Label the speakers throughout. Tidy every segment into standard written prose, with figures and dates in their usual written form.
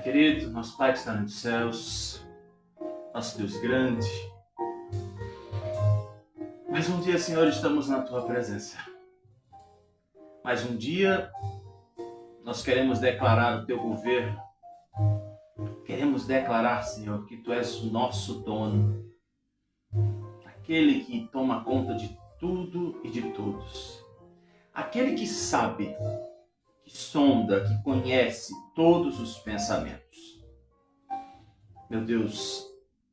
Speaker 1: Querido, nosso Pai que está nos céus, nosso Deus grande, mais um dia, Senhor, estamos na Tua presença. Mais um dia, nós queremos declarar o Teu governo. Queremos declarar, Senhor, que Tu és o nosso dono, aquele que toma conta de tudo e de todos, aquele que sabe, que sonda, que conhece todos os pensamentos. Meu Deus,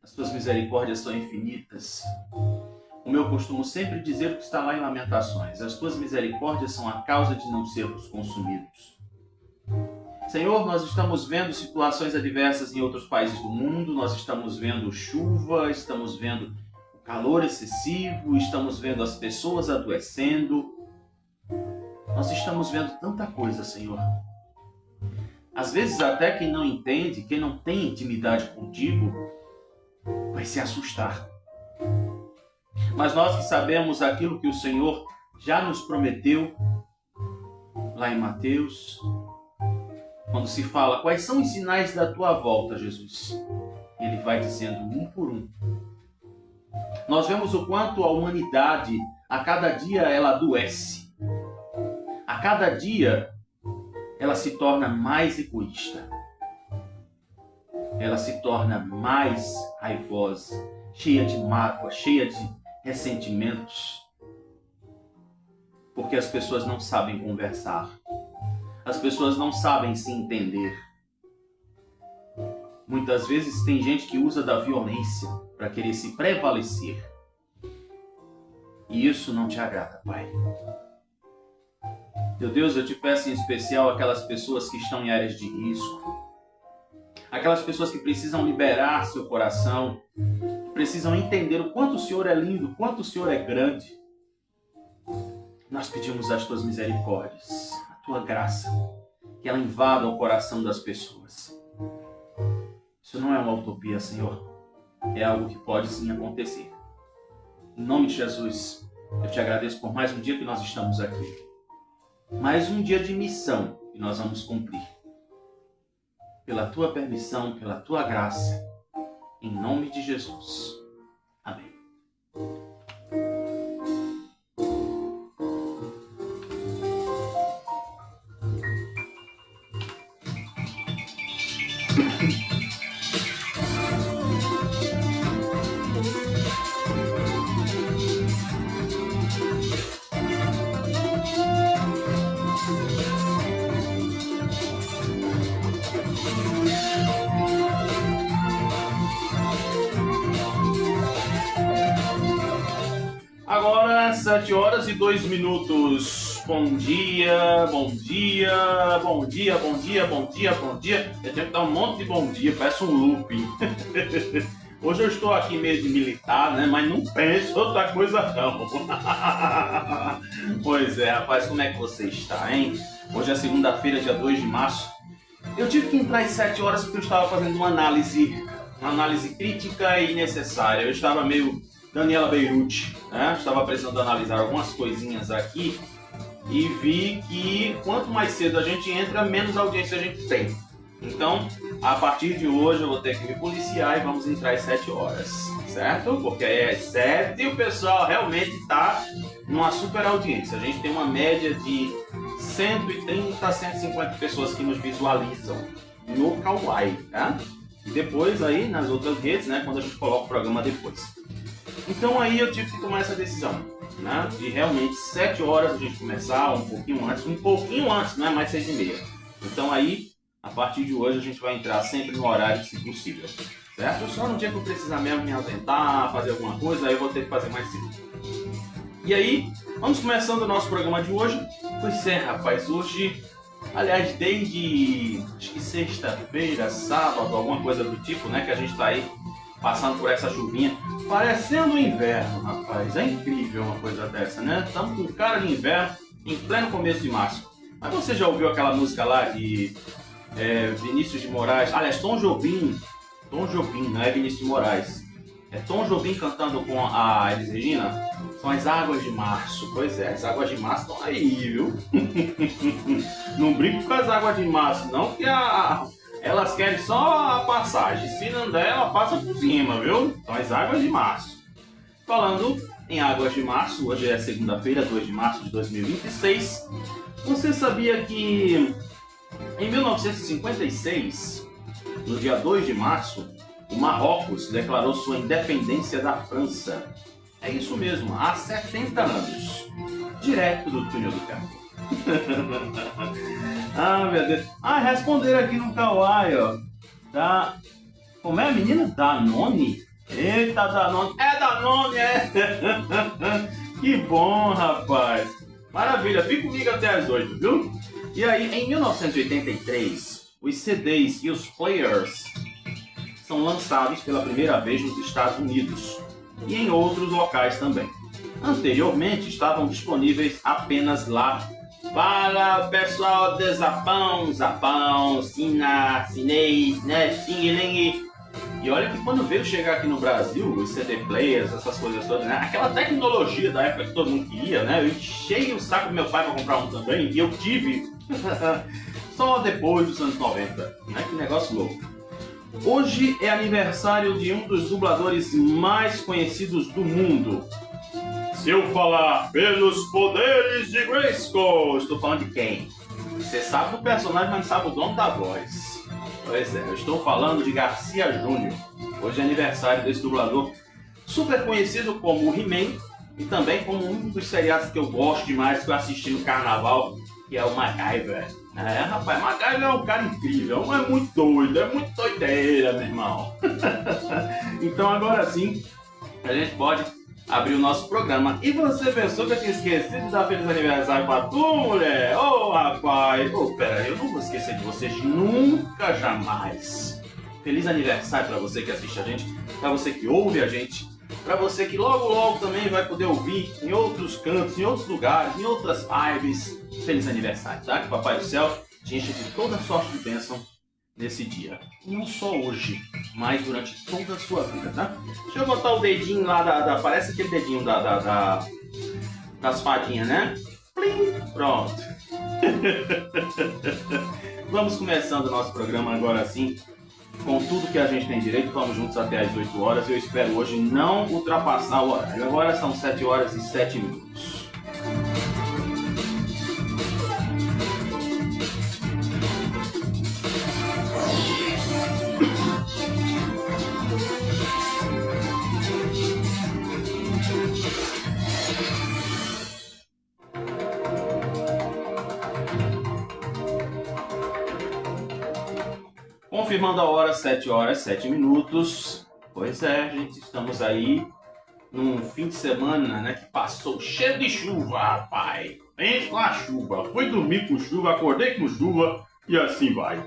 Speaker 1: as Tuas misericórdias são infinitas. Como eu costumo sempre dizer o que está lá em Lamentações, as Tuas misericórdias são a causa de não sermos consumidos. Senhor, nós estamos vendo situações adversas em outros países do mundo, nós estamos vendo chuva, estamos vendo o calor excessivo, estamos vendo as pessoas adoecendo. Nós estamos vendo tanta coisa, Senhor. Às vezes até quem não entende, quem não tem intimidade contigo, vai se assustar. Mas nós que sabemos aquilo que o Senhor já nos prometeu, lá em Mateus, quando se fala quais são os sinais da tua volta, Jesus, ele vai dizendo um por um. Nós vemos o quanto a humanidade, a cada dia ela adoece. A cada dia, ela se torna mais egoísta. Ela se torna mais raivosa, cheia de mágoa, cheia de ressentimentos. Porque as pessoas não sabem conversar. As pessoas não sabem se entender. Muitas vezes tem gente que usa da violência para querer se prevalecer. E isso não te agrada, Pai. Meu Deus, eu te peço em especial aquelas pessoas que estão em áreas de risco, aquelas pessoas que precisam liberar seu coração, que precisam entender o quanto o Senhor é lindo, o quanto o Senhor é grande. Nós pedimos as Tuas misericórdias, a Tua graça, que ela invada o coração das pessoas. Isso não é uma utopia, Senhor, é algo que pode sim acontecer. Em nome de Jesus, eu te agradeço por mais um dia que nós estamos aqui. Mais um dia de missão que nós vamos cumprir. Pela Tua permissão, pela Tua graça, em nome de Jesus. Amém. Agora, 7h02. Bom dia, bom dia, bom dia, bom dia, bom dia, bom dia. Eu tenho que dar um monte de bom dia, parece um looping. Hoje eu estou aqui meio de militar, né? Mas não penso outra coisa não. Pois é, rapaz, como é que você está, hein? Hoje é segunda-feira, dia 2 de março. Eu tive que entrar às 7h porque eu estava fazendo uma análise crítica e necessária. Eu estava meio Daniela Beirute, né? Estava precisando analisar algumas coisinhas aqui e vi que quanto mais cedo a gente entra, menos audiência a gente tem. Então, a partir de hoje eu vou ter que me policiar e vamos entrar às 7h, certo? Porque aí é 7 e o pessoal realmente está numa super audiência. A gente tem uma média de 130 a 150 pessoas que nos visualizam no Kawaii, tá? E depois aí nas outras redes, né, quando a gente coloca o programa depois. Então aí eu tive que tomar essa decisão, né, de realmente 7h a gente começar, um pouquinho antes, não é mais 6h30. Então aí, a partir de hoje a gente vai entrar sempre no horário, se possível, certo? Só no dia que eu precisar mesmo me ausentar, fazer alguma coisa, aí eu vou ter que fazer mais cedo. E aí, Vamos começando o nosso programa de hoje. Pois é, rapaz, hoje, aliás, desde acho que sexta-feira, sábado, alguma coisa do tipo, né, que a gente tá aí passando por essa chuvinha, parecendo inverno, rapaz. É incrível uma coisa dessa, né? Estamos com cara de inverno em pleno começo de março. Mas você já ouviu aquela música lá de Vinícius de Moraes? Aliás, Tom Jobim, não é Vinícius de Moraes. É Tom Jobim cantando com a Elis Regina. São as águas de março. Pois é, as águas de março estão aí, viu? Não brinco com as águas de março, não, que elas querem só a passagem. Se não der, ela passa por cima, viu? São as águas de março. Falando em águas de março, hoje é segunda-feira, 2 de março de 2026. Você sabia que em 1956, no dia 2 de março, o Marrocos declarou sua independência da França? É isso mesmo, há 70 anos. Direto do túnel do carro. Ah, meu Deus. Ah, responderam aqui no Kawaii, ó. Tá. Como é, menina? Danone? Eita, Danone. É Danone, é. Que bom, rapaz. Maravilha, fica comigo até as 8, viu? E aí, em 1983, os CDs e os players são lançados pela primeira vez nos Estados Unidos e em outros locais também. Anteriormente, estavam disponíveis apenas lá para o pessoal de Japão, China, chinês, né, xing-ling. E olha que quando veio chegar aqui no Brasil, os CD players, essas coisas todas, né, aquela tecnologia da época que todo mundo queria, né, eu enchei o saco do meu pai para comprar um também, e eu tive só depois dos anos 90, né, que negócio louco. Hoje é aniversário de um dos dubladores mais conhecidos do mundo. Se eu falar pelos poderes de Grayskull, estou falando de quem? Você sabe do personagem, mas não sabe o dono da voz. Pois é, eu estou falando de Garcia Júnior. Hoje é aniversário desse dublador super conhecido como o He-Man e também como um dos seriados que eu gosto demais, que eu assisti no carnaval, que é o MacGyver. É, rapaz, MacGyver é um cara incrível, é muito doido, é muito doideira, meu irmão. Então agora sim, a gente pode abrir o nosso programa. E você pensou que eu tinha esquecido de dar feliz aniversário pra tu, mulher? Ô, rapaz! Ô, pera, eu não vou esquecer de vocês nunca, jamais. Feliz aniversário pra você que assiste a gente, pra você que ouve a gente, pra você que logo também vai poder ouvir em outros cantos, em outros lugares, em outras vibes. Feliz aniversário, tá? Que o Papai do Céu te enche de toda sorte de bênção nesse dia. Não só hoje, mas durante toda a sua vida, tá? Deixa eu botar o dedinho lá parece aquele dedinho das fadinhas, né? Plim! Pronto. Vamos começando o nosso programa agora sim, com tudo que a gente tem direito. Vamos juntos até as 8 horas. Eu espero hoje não ultrapassar o horário. Agora são 7 horas e 7 minutos. Confirmando a hora, 7 horas, 7 minutos. Pois é, gente, estamos aí num fim de semana, né, que passou cheio de chuva, rapaz. Pense com a chuva. Fui dormir com chuva, acordei com chuva e assim vai.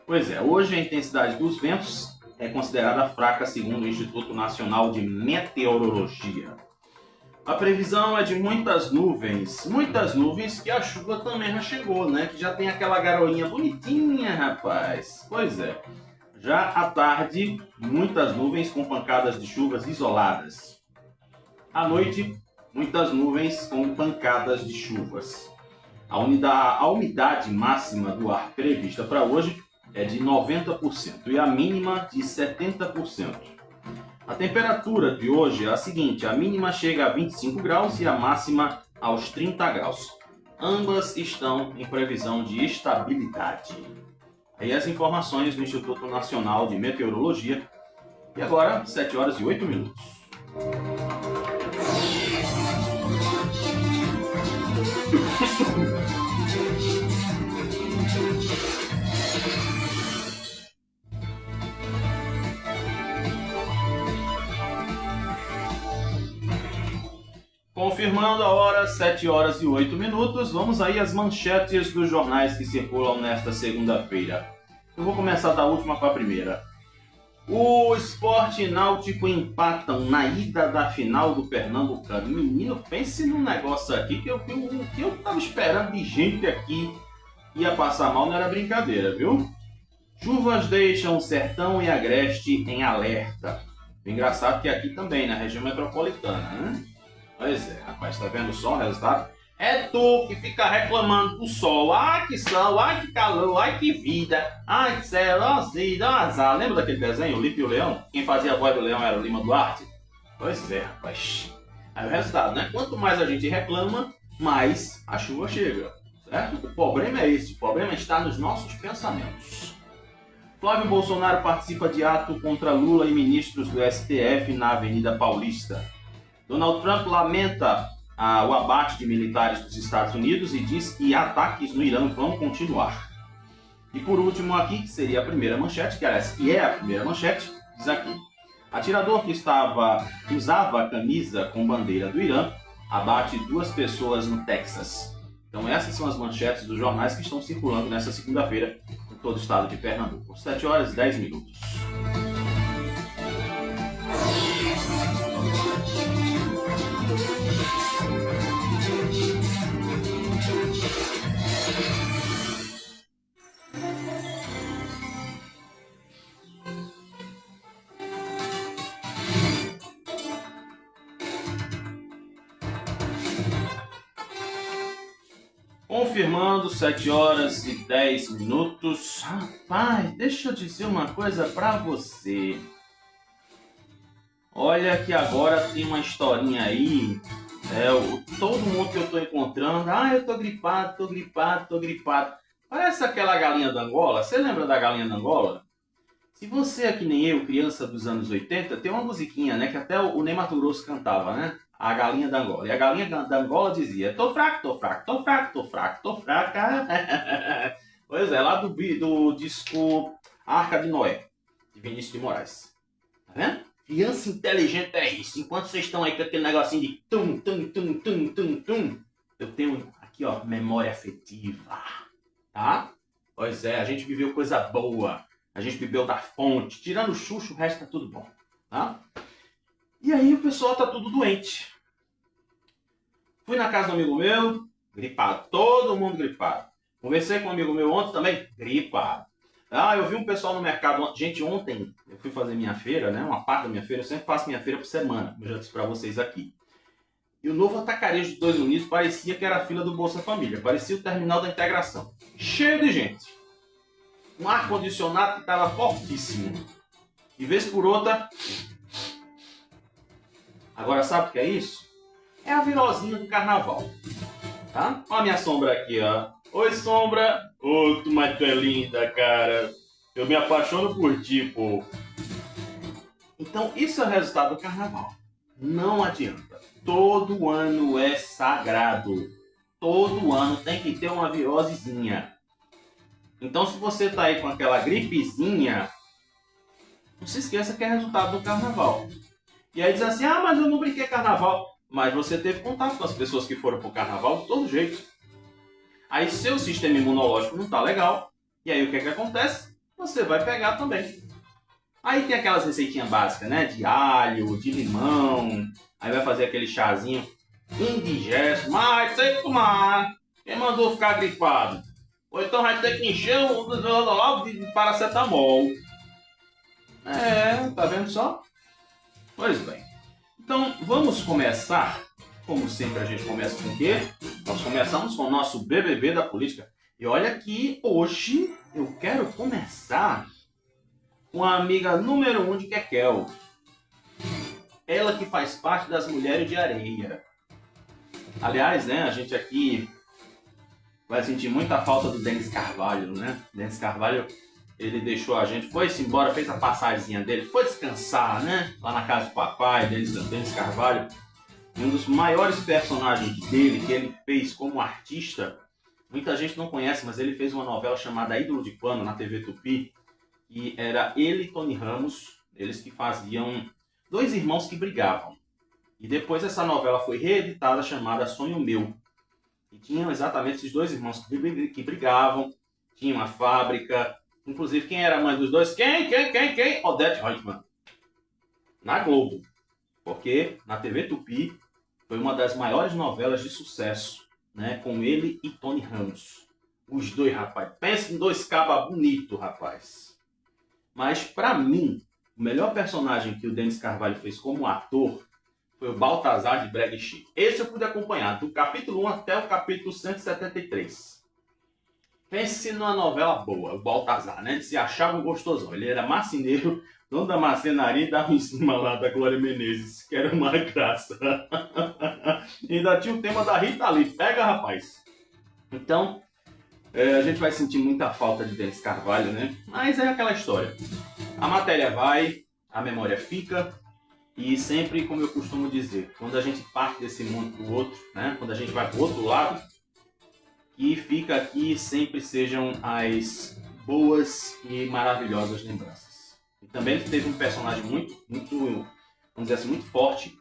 Speaker 1: Pois é, hoje a intensidade dos ventos é considerada fraca segundo o Instituto Nacional de Meteorologia. A previsão é de muitas nuvens que a chuva também já chegou, né? Que já tem aquela garoinha bonitinha, rapaz. Pois é, já à tarde, muitas nuvens com pancadas de chuvas isoladas. À noite, muitas nuvens com pancadas de chuvas. A umidade máxima do ar prevista para hoje é de 90% e a mínima de 70%. A temperatura de hoje é a seguinte: a mínima chega a 25 graus e a máxima aos 30 graus. Ambas estão em previsão de estabilidade. Aí as informações do Instituto Nacional de Meteorologia. E agora, 7 horas e 8 minutos. Confirmando a hora, 7 horas e 8 minutos, vamos aí às manchetes dos jornais que circulam nesta segunda-feira. Eu vou começar da última para a primeira. O Sport e Náutico empatam na ida da final do Pernambucano. Menino, pense num negócio aqui que eu tava esperando de gente aqui ia passar mal, não era brincadeira, viu? Chuvas deixam o Sertão e Agreste em alerta. Engraçado que aqui também, na região metropolitana, né? Pois é, rapaz, tá vendo só o resultado? É tu que fica reclamando do sol. Ai, que sol, ai, que calor, ai, que vida. Ai, que céu, ó, vida, ó, azar. Lembra daquele desenho, o Lipe e o Leão? Quem fazia a voz do leão era o Lima Duarte? Pois é, rapaz. Aí o resultado, né? Quanto mais a gente reclama, mais a chuva chega. Certo? O problema é esse. O problema está nos nossos pensamentos. Flávio Bolsonaro participa de ato contra Lula e ministros do STF na Avenida Paulista. Donald Trump lamenta o abate de militares dos Estados Unidos e diz que ataques no Irã vão continuar. E por último aqui, que seria a primeira manchete, que aliás é a primeira manchete, diz aqui: atirador que usava a camisa com bandeira do Irã abate 2 pessoas no Texas. Então essas são as manchetes dos jornais que estão circulando nesta segunda-feira em todo o estado de Pernambuco. 7 horas e 10 minutos. Confirmando, 7 horas e 10 minutos. Rapaz, deixa eu dizer uma coisa pra você. Olha que agora tem uma historinha aí. Todo mundo que eu tô encontrando, eu tô gripado. Parece aquela galinha da Angola. Você lembra da galinha da Angola? Se você é que nem eu, criança dos anos 80, tem uma musiquinha, né? Que até o Ney Matogrosso cantava, né? A galinha da Angola. E a galinha da Angola dizia: tô fraca. Pois é, lá do disco Arca de Noé, de Vinícius de Moraes. Tá vendo? Criança inteligente é isso. Enquanto vocês estão aí com aquele negocinho de tum, eu tenho aqui, ó, memória afetiva. Tá? Pois é, a gente viveu coisa boa. A gente bebeu da fonte. Tirando o Xuxa, o resto tá tudo bom. Tá? E aí o pessoal tá tudo doente. Fui na casa de um amigo meu, gripado. Todo mundo gripado. Conversei com um amigo meu ontem também, gripado. Eu vi um pessoal no mercado. Gente, ontem eu fui fazer minha feira, né? Uma parte da minha feira. Eu sempre faço minha feira por semana, como eu já disse pra vocês aqui. E o novo atacarejo de 2 Unidos parecia que era a fila do Bolsa Família. Parecia o terminal da integração. Cheio de gente. Um ar-condicionado que estava fortíssimo. E vez por outra... Agora sabe o que é isso? É a virosinha do carnaval. Tá? Olha a minha sombra aqui, ó. Oi, sombra. Ô, mas tu é linda, cara. Eu me apaixono por ti, pô. Então, isso é o resultado do carnaval. Não adianta. Todo ano é sagrado. Todo ano tem que ter uma virosezinha. Então, se você tá aí com aquela gripezinha, não se esqueça que é resultado do carnaval. E aí diz assim, mas eu não brinquei carnaval. Mas você teve contato com as pessoas que foram pro carnaval de todo jeito. Aí seu sistema imunológico não tá legal. E aí o que é que acontece? Você vai pegar também. Aí tem aquelas receitinhas básicas, né? De alho, de limão. Aí vai fazer aquele chazinho indigesto. Mas tem que tomar. Quem mandou ficar gripado? Ou então vai ter que encher o logo de paracetamol. Tá vendo só? Pois bem. Então vamos começar. Como sempre a gente começa com o quê? Nós começamos com o nosso BBB da política. E olha que hoje eu quero começar com a amiga número 1 de Kekel. Ela que faz parte das Mulheres de Areia. Aliás, né, a gente aqui vai sentir muita falta do Denis Carvalho, né? Denis Carvalho, ele deixou a gente, foi-se embora, fez a passagemzinha dele, foi descansar, né? Lá na casa do papai, Denis Carvalho. Um dos maiores personagens dele, que ele fez como artista, muita gente não conhece, mas ele fez uma novela chamada Ídolo de Pano, na TV Tupi, e era ele e Tony Ramos, eles que faziam 2 irmãos que brigavam. E depois essa novela foi reeditada, chamada Sonho Meu. E tinham exatamente esses dois irmãos que brigavam, tinha uma fábrica. Inclusive, quem era a mãe dos dois? Quem? Odete Roitman. Na Globo. Porque na TV Tupi foi uma das maiores novelas de sucesso, né? Com ele e Tony Ramos. Os dois, rapaz. Pensa em dois cabas bonitos, rapaz. Mas, pra mim, o melhor personagem que o Denis Carvalho fez como ator foi o Baltazar de Brega e Chico. Esse eu pude acompanhar, do capítulo 1 até o capítulo 173. Pense numa novela boa, o Baltazar, né? Ele se achava um gostosão. Ele era marceneiro, dono da marcenaria e dava em cima lá da Glória Menezes, que era uma graça. Ainda tinha o tema da Rita Lee. Pega, rapaz. Então, a gente vai sentir muita falta de Denis Carvalho, né? Mas é aquela história. A matéria vai, a memória fica. E sempre, como eu costumo dizer, quando a gente parte desse mundo para o outro, né? Quando a gente vai para o outro lado, que fica aqui sempre sejam as boas e maravilhosas lembranças. E também ele teve um personagem muito, vamos dizer assim, muito forte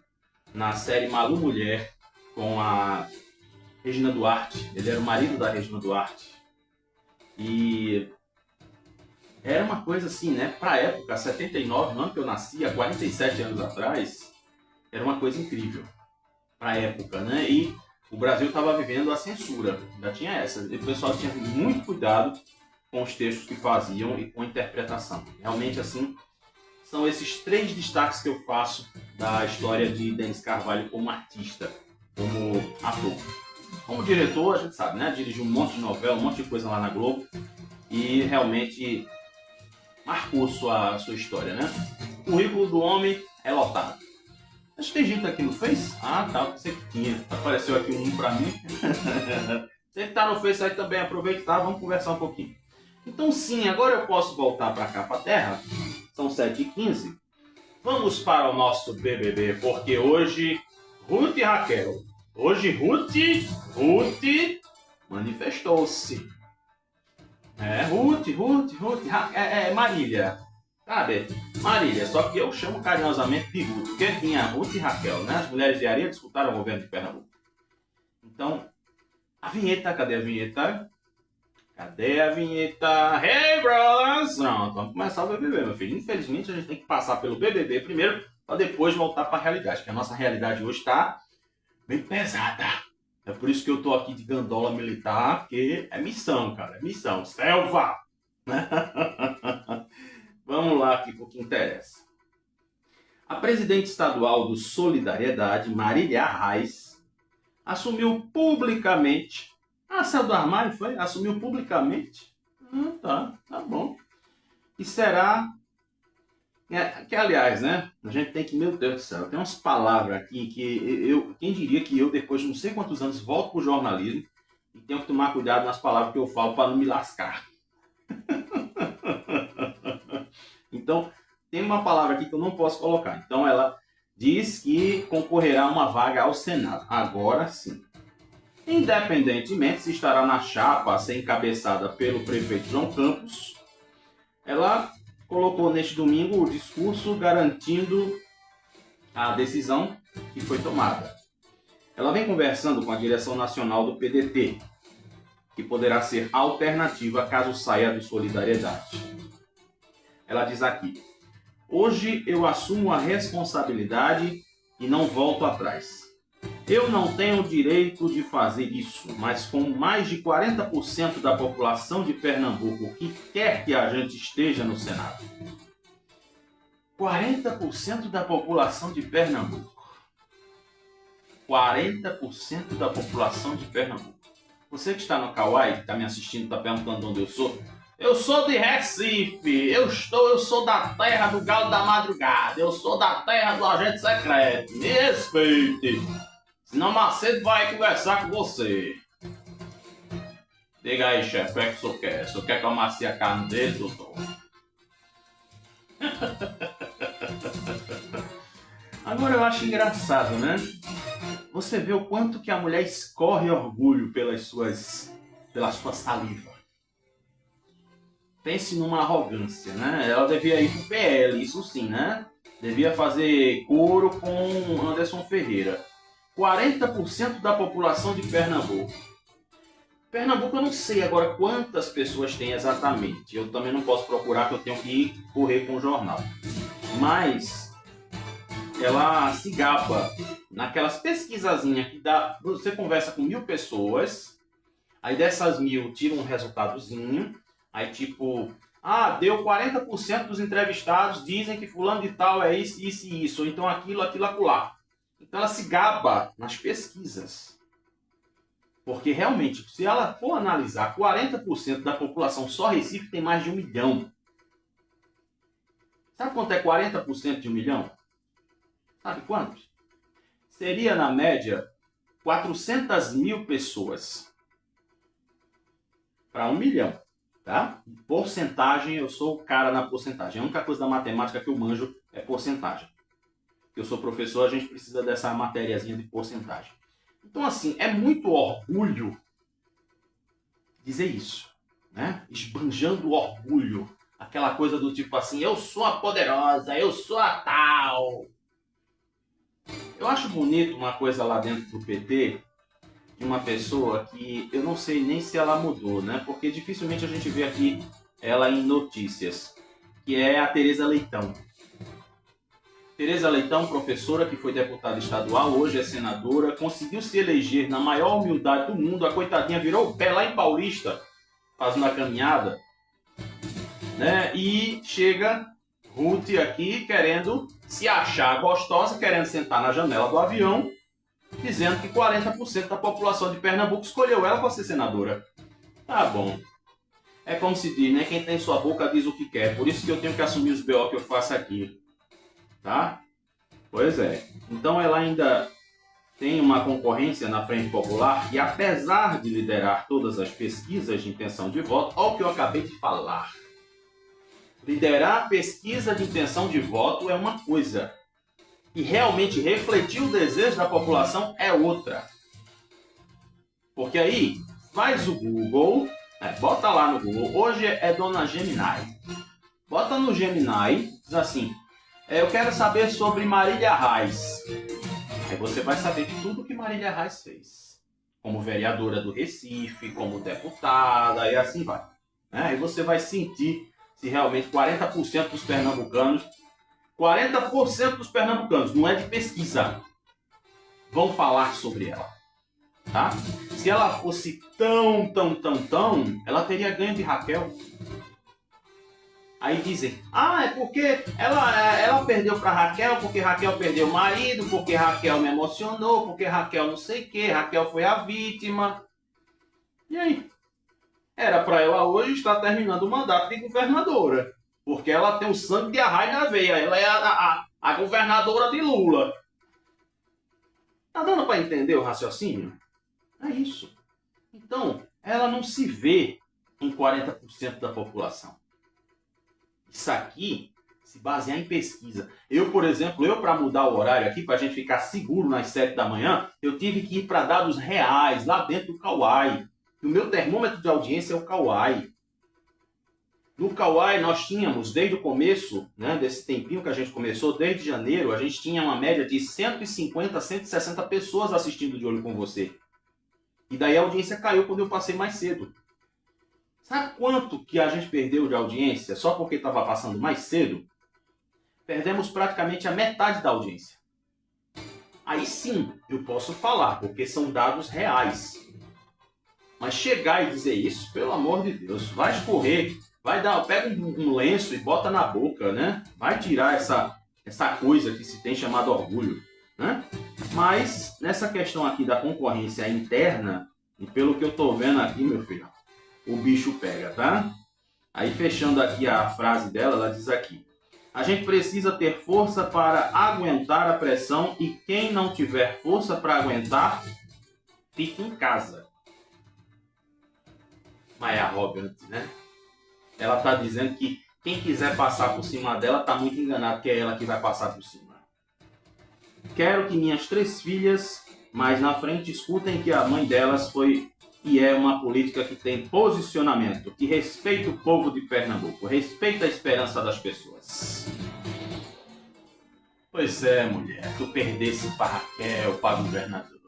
Speaker 1: na série Malu Mulher, com a Regina Duarte. Ele era o marido da Regina Duarte. E era uma coisa assim, né? Pra época, 79, no ano que eu nasci, há 47 anos atrás, era uma coisa incrível. Pra época, né? E o Brasil estava vivendo a censura, ainda tinha essa. E o pessoal tinha muito cuidado com os textos que faziam e com a interpretação. Realmente, assim, são esses três destaques que eu faço da história de Denis Carvalho como artista, como ator. Como diretor, a gente sabe, né? Dirigiu um monte de novela, um monte de coisa lá na Globo e realmente marcou sua história, né? O currículo do homem é lotado. Acho que tem gente aqui no Face? Ah, tá, você que tinha. Apareceu aqui um pra mim. Você que tá no Face aí também, aproveita, tá? Vamos conversar um pouquinho. Então sim, agora eu posso voltar pra cá, pra terra. São 7h15. Vamos para o nosso BBB, porque hoje, Ruth e Raquel. Hoje Ruth manifestou-se. Ruth, Marília. Sabe? Marília, só que eu chamo carinhosamente de Ruth, porque tinha Ruth e Raquel, né? As mulheres de areia disputaram o governo de Pernambuco. Então, a vinheta, cadê a vinheta? Cadê a vinheta? Hey, brothers! Pronto, vamos começar o BBB, meu filho. Infelizmente, a gente tem que passar pelo BBB primeiro, para depois voltar para a realidade, porque a nossa realidade hoje está bem pesada. É por isso que eu tô aqui de gandola militar, porque é missão, cara, é missão. Selva! Vamos lá aqui para o que interessa. A presidente estadual do Solidariedade, Marília Reis, assumiu publicamente... saiu do armário, foi? Assumiu publicamente? Tá bom. E será... Que, aliás, né? A gente tem que... Meu Deus do céu, tem umas palavras aqui que quem diria que eu, depois de não sei quantos anos, volto pro jornalismo e tenho que tomar cuidado nas palavras que eu falo para não me lascar. Então, tem uma palavra aqui que eu não posso colocar. Então, ela diz que concorrerá a uma vaga ao Senado. Agora sim. Independentemente se estará na chapa a ser encabeçada pelo prefeito João Campos, ela colocou neste domingo o discurso garantindo a decisão que foi tomada. Ela vem conversando com a direção nacional do PDT, que poderá ser alternativa caso saia do Solidariedade. Ela diz aqui: hoje eu assumo a responsabilidade e não volto atrás. Eu não tenho o direito de fazer isso, mas com mais de 40% da população de Pernambuco que quer que a gente esteja no Senado. 40% da população de Pernambuco. 40% da população de Pernambuco. Você que está no Kauai, que está me assistindo, está perguntando onde eu sou. Eu sou de Recife, eu sou da terra do galo da madrugada, eu sou da terra do agente secreto. Me respeite, senão Macedo vai conversar com você. Diga aí, chefe, o que é que o senhor quer? O senhor quer que eu amacie a carne dele, doutor? Agora eu acho engraçado, né? Você vê o quanto que a mulher escorre orgulho pela sua saliva. Pense numa arrogância, né? Ela devia ir pro PL, isso sim, né? Devia fazer coro com Anderson Ferreira. 40% da população de Pernambuco. Pernambuco eu não sei agora quantas pessoas tem exatamente. Eu também não posso procurar, que eu tenho que correr com o jornal. Mas ela se gaba naquelas pesquisazinhas que dá. Você conversa com 1000 pessoas, aí dessas 1000 tira um resultadozinho, aí tipo, deu 40% dos entrevistados dizem que fulano de tal é isso, isso e isso, ou então aquilo, acolá. Então ela se gaba nas pesquisas. Porque realmente, se ela for analisar, 40% da população só Recife tem mais de 1 milhão. Sabe quanto é 40% de 1 milhão? Sabe quanto? Seria, na média, 400 mil pessoas para 1 milhão. Tá? Porcentagem, eu sou o cara na porcentagem. A única coisa da matemática que eu manjo é porcentagem. Eu sou professor, a gente precisa dessa matériazinha de porcentagem. Então, assim, é muito orgulho dizer isso, né? Esbanjando orgulho. Aquela coisa do tipo assim, eu sou a poderosa, eu sou a tal. Eu acho bonito uma coisa lá dentro do PT, de uma pessoa que eu não sei nem se ela mudou, né? Porque dificilmente a gente vê aqui ela em notícias, que é a Tereza Leitão. Tereza Leitão, professora que foi deputada estadual, hoje é senadora, conseguiu se eleger na maior humildade do mundo. A coitadinha virou o pé lá em Paulista, fazendo a caminhada, né? E chega Ruth aqui querendo se achar gostosa, querendo sentar na janela do avião, dizendo que 40% da população de Pernambuco escolheu ela para ser senadora. Tá bom. É como se diz, né? Quem tem sua boca diz o que quer. Por isso que eu tenho que assumir os BO que eu faço aqui. Tá? Pois é. Então ela ainda tem uma concorrência na Frente Popular e, apesar de liderar todas as pesquisas de intenção de voto, olha o que eu acabei de falar. Liderar a pesquisa de intenção de voto é uma coisa, e realmente refletir o desejo da população é outra. Porque aí, faz o Google, bota lá no Google, hoje é Dona Gemini. Bota no Gemini, diz assim, eu quero saber sobre Marília Reis. Aí você vai saber de tudo que Marília Reis fez. Como vereadora do Recife, como deputada, e assim vai. Aí você vai sentir se realmente 40% dos pernambucanos, 40% dos pernambucanos, não é de pesquisa, vão falar sobre ela. Tá? Se ela fosse tão, ela teria ganho de Raquel. Aí dizem, é porque ela perdeu para Raquel, porque Raquel perdeu o marido, porque Raquel me emocionou, porque Raquel não sei o que, Raquel foi a vítima. E aí? Era para ela hoje estar terminando o mandato de governadora, porque ela tem o sangue de arraia na veia, ela é a governadora de Lula. Tá dando para entender o raciocínio? É isso. Então, ela não se vê em 40% da população. Isso aqui se basear em pesquisa. Eu, por exemplo, para mudar o horário aqui, para a gente ficar seguro nas 7 da manhã, eu tive que ir para dados reais, lá dentro do Kauai. O meu termômetro de audiência é o Kauai. No Kauai nós tínhamos, desde o começo, né, desse tempinho que a gente começou, desde janeiro, a gente tinha uma média de 150, 160 pessoas assistindo De Olho com Você. E daí a audiência caiu quando eu passei mais cedo. Sabe quanto que a gente perdeu de audiência só porque estava passando mais cedo? Perdemos praticamente a metade da audiência. Aí sim eu posso falar, porque são dados reais. Mas chegar e dizer isso, pelo amor de Deus, vai escorrer, pega um lenço e bota na boca, né? Vai tirar essa coisa que se tem chamado orgulho, né? Mas nessa questão aqui da concorrência interna, e pelo que eu tô vendo aqui, meu filho, o bicho pega, tá? Aí fechando aqui a frase dela, ela diz aqui: a gente precisa ter força para aguentar a pressão e quem não tiver força para aguentar, fica em casa. Mas é arrogante, né? Ela tá dizendo que quem quiser passar por cima dela tá muito enganado, que é ela que vai passar por cima. Quero que minhas 3 filhas, mais na frente, escutem que a mãe delas foi e é uma política que tem posicionamento, que respeita o povo de Pernambuco, respeita a esperança das pessoas. Pois é, mulher, tu perdesse pra Raquel, pra governadora.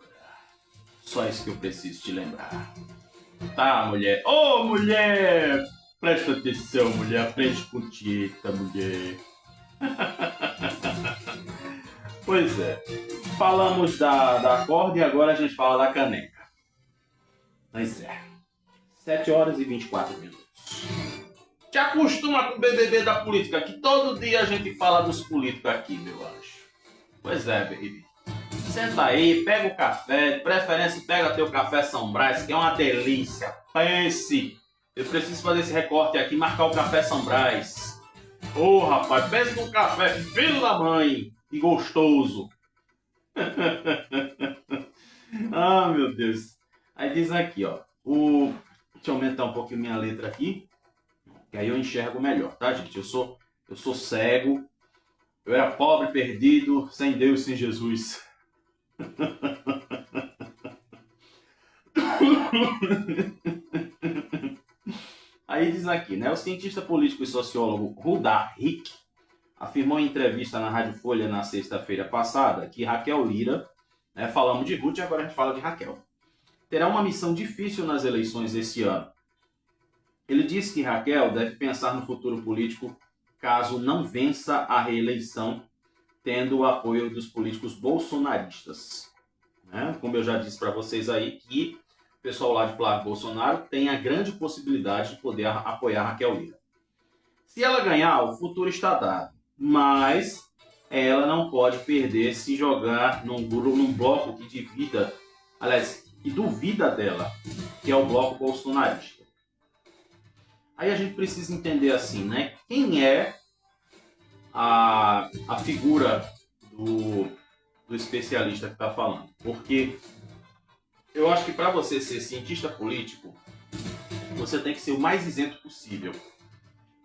Speaker 1: Só isso que eu preciso te lembrar. Tá, mulher? Ô, mulher! Presta atenção, mulher. Aprende com Tita, mulher. Pois é. Falamos da corda e agora a gente fala da caneca. Pois é. 7 horas e 24 minutos. Te acostuma com o BBB da política, que todo dia a gente fala dos políticos aqui, meu anjo. Pois é, baby. Senta aí, pega o café, de preferência pega teu café São Brás, que é uma delícia. Pense, eu preciso fazer esse recorte aqui e marcar o café São Brás. Ô, rapaz, pense num café filho da mãe e gostoso. Ah, meu Deus. Aí diz aqui, ó. Deixa eu aumentar um pouquinho minha letra aqui, que aí eu enxergo melhor, tá, gente? Eu sou cego, eu era pobre, perdido, sem Deus, sem Jesus. Aí diz aqui, né? O cientista político e sociólogo Rudar Rick afirmou em entrevista na Rádio Folha na sexta-feira passada que Raquel Lira, né, falamos de Ruth e agora a gente fala de Raquel, terá uma missão difícil nas eleições desse ano. Ele disse que Raquel deve pensar no futuro político caso não vença a reeleição, tendo o apoio dos políticos bolsonaristas. Né? Como eu já disse para vocês aí, que o pessoal lá de Flávio Bolsonaro tem a grande possibilidade de poder apoiar Raquel Lira. Se ela ganhar, o futuro está dado, mas ela não pode perder se jogar num bloco que divida, aliás, que duvida dela, que é o bloco bolsonarista. Aí a gente precisa entender assim, né? Quem é a figura do especialista que está falando? Porque eu acho que para você ser cientista político, você tem que ser o mais isento possível.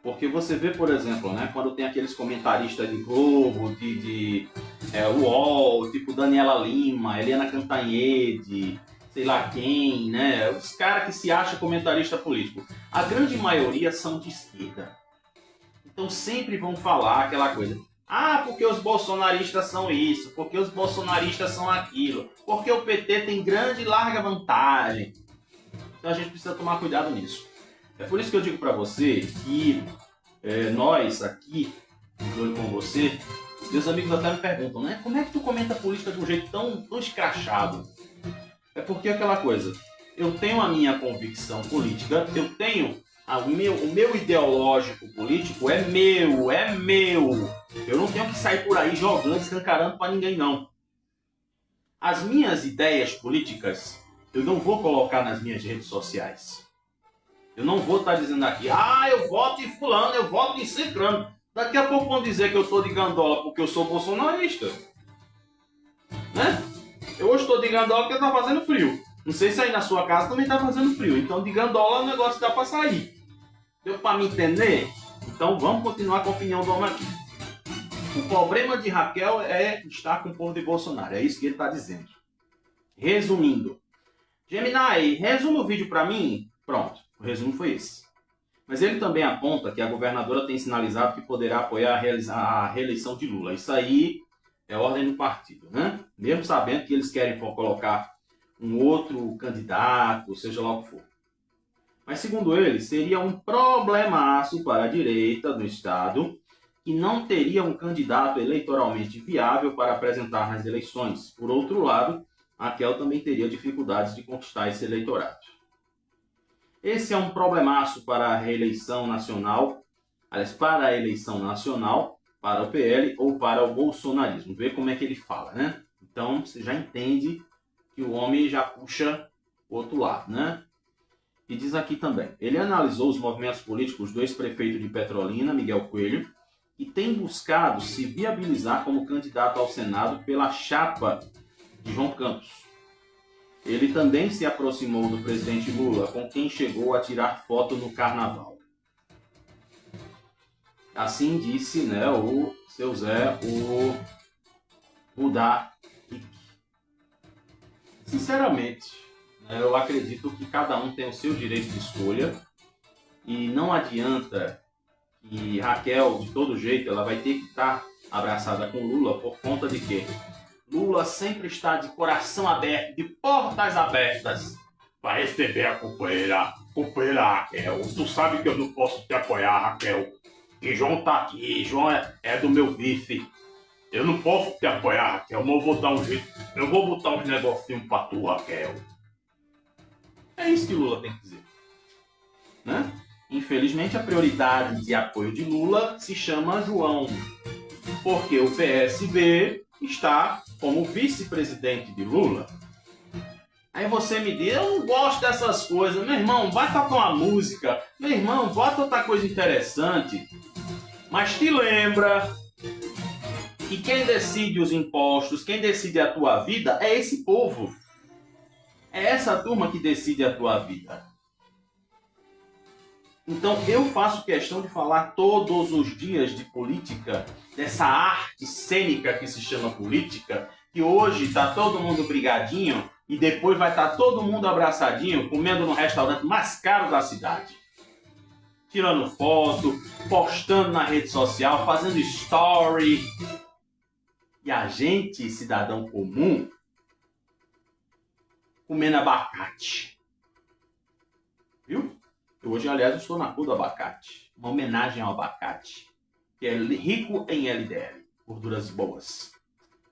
Speaker 1: Porque você vê, por exemplo, né, quando tem aqueles comentaristas de Globo, de UOL, tipo Daniela Lima, Helena Cantanhede, sei lá quem, né? Os caras que se acham comentarista político. A grande maioria são de esquerda. Então sempre vão falar aquela coisa. Ah, porque os bolsonaristas são isso, porque os bolsonaristas são aquilo, porque o PT tem grande e larga vantagem. Então a gente precisa tomar cuidado nisso. É por isso que eu digo para você que nós aqui, com você, meus amigos até me perguntam, né? Como é que tu comenta a política de um jeito tão escrachado? É porque aquela coisa, eu tenho a minha convicção política, eu tenho o meu ideológico político é meu. Eu não tenho que sair por aí jogando, escancarando para ninguém, não. As minhas ideias políticas, eu não vou colocar nas minhas redes sociais. Eu não vou estar dizendo aqui, eu voto em fulano, eu voto em ciclano. Daqui a pouco vão dizer que eu estou de gandola porque eu sou bolsonarista. Né? Eu hoje estou de gandola porque está fazendo frio. Não sei se aí na sua casa também está fazendo frio. Então de gandola o negócio dá para sair. Deu para me entender? Então vamos continuar com a opinião do homem aqui. O problema de Raquel é estar com o povo de Bolsonaro. É isso que ele está dizendo. Resumindo. Gemini, resume o vídeo para mim. Pronto, o resumo foi esse. Mas ele também aponta que a governadora tem sinalizado que poderá apoiar a reeleição de Lula. Isso aí é ordem do partido, né? Mesmo sabendo que eles querem colocar um outro candidato, seja lá o que for. Mas, segundo ele, seria um problemaço para a direita do Estado que não teria um candidato eleitoralmente viável para apresentar nas eleições. Por outro lado, Raquel também teria dificuldades de conquistar esse eleitorado. Esse é um problemaço para a reeleição nacional, aliás, para a eleição nacional, para o PL ou para o bolsonarismo. Vê como é que ele fala, né? Então, você já entende que o homem já puxa o outro lado, né? E diz aqui também, ele analisou os movimentos políticos do ex-prefeito de Petrolina, Miguel Coelho, e tem buscado se viabilizar como candidato ao Senado pela chapa de João Campos. Ele também se aproximou do presidente Lula, com quem chegou a tirar foto no carnaval. Assim disse, né, o seu Zé, o Rudar Rick. Sinceramente, eu acredito que cada um tem o seu direito de escolha e não adianta E Raquel, de todo jeito, ela vai ter que estar abraçada com Lula por conta de quê? Lula sempre está de coração aberto, de portas abertas, para receber a companheira Raquel. Tu sabe que eu não posso te apoiar, Raquel. Que João tá aqui, João é do meu vice. Eu não posso te apoiar, Raquel, mas eu vou dar um jeito. Eu vou botar uns negocinhos pra tu, Raquel. É isso que Lula tem que dizer. Né? Infelizmente, a prioridade de apoio de Lula se chama João. Porque o PSB está como vice-presidente de Lula. Aí você me diz, eu não gosto dessas coisas. Meu irmão, vai tocar uma música. Meu irmão, bota outra coisa interessante. Mas te lembra que quem decide os impostos, quem decide a tua vida é esse povo. É essa turma que decide a tua vida. Então eu faço questão de falar todos os dias de política, dessa arte cênica que se chama política, que hoje está todo mundo brigadinho e depois vai estar todo mundo abraçadinho comendo no restaurante mais caro da cidade. Tirando foto, postando na rede social, fazendo story. E a gente, cidadão comum, comendo abacate. Viu? Hoje, aliás, estou na cor do abacate. Uma homenagem ao abacate, que é rico em LDL, gorduras boas.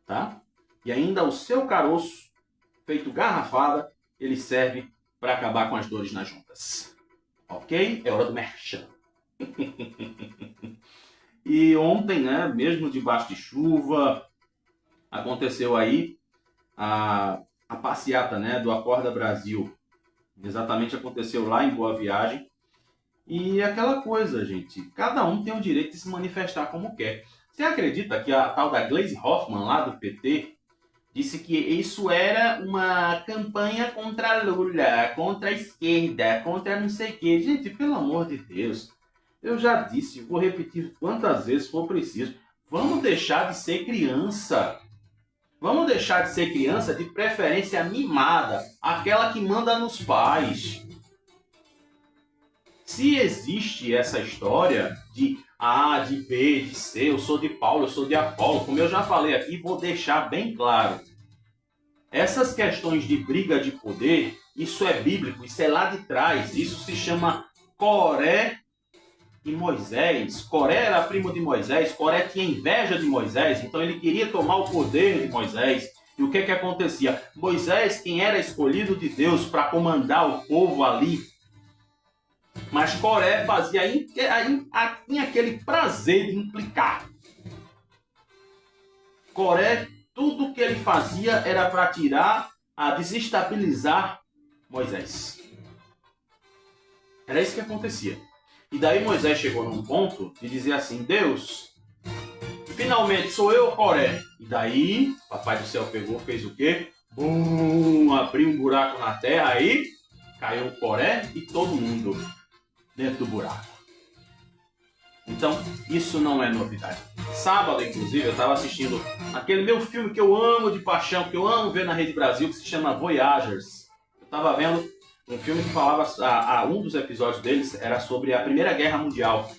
Speaker 1: Tá? E ainda o seu caroço, feito garrafada, ele serve para acabar com as dores nas juntas. Ok? É hora do merchan. E ontem, né, mesmo debaixo de chuva, aconteceu aí a passeata, né, do Acorda Brasil. Exatamente, aconteceu lá em Boa Viagem. E aquela coisa, gente, cada um tem o direito de se manifestar como quer. Você acredita que a tal da Gleisi Hoffmann, lá do PT, disse que isso era uma campanha contra Lula, contra a esquerda, contra não sei o quê? Gente, pelo amor de Deus, eu já disse, vou repetir quantas vezes for preciso, vamos deixar de ser criança. Vamos deixar de ser criança, de preferência mimada, aquela que manda nos pais. Se existe essa história de A, de B, de C, eu sou de Paulo, eu sou de Apolo, como eu já falei aqui, vou deixar bem claro. Essas questões de briga de poder, isso é bíblico, isso é lá de trás, isso se chama Coré e Moisés. Coré era primo de Moisés, Coré tinha inveja de Moisés, então ele queria tomar o poder de Moisés. E o que acontecia? Moisés, quem era escolhido de Deus para comandar o povo ali, mas Coré tinha aquele prazer de implicar. Coré, tudo que ele fazia era para desestabilizar Moisés. Era isso que acontecia. E daí Moisés chegou num ponto de dizer assim, Deus, finalmente sou eu, Coré. E daí, Papai do Céu pegou, fez o quê? Bum, abriu um buraco na terra, aí caiu o Coré e todo mundo dentro do buraco. Então, isso não é novidade. Sábado, inclusive, eu estava assistindo aquele meu filme que eu amo de paixão, que eu amo ver na Rede Brasil, que se chama Voyagers. Eu estava vendo um filme que falava, um dos episódios deles era sobre a Primeira Guerra Mundial.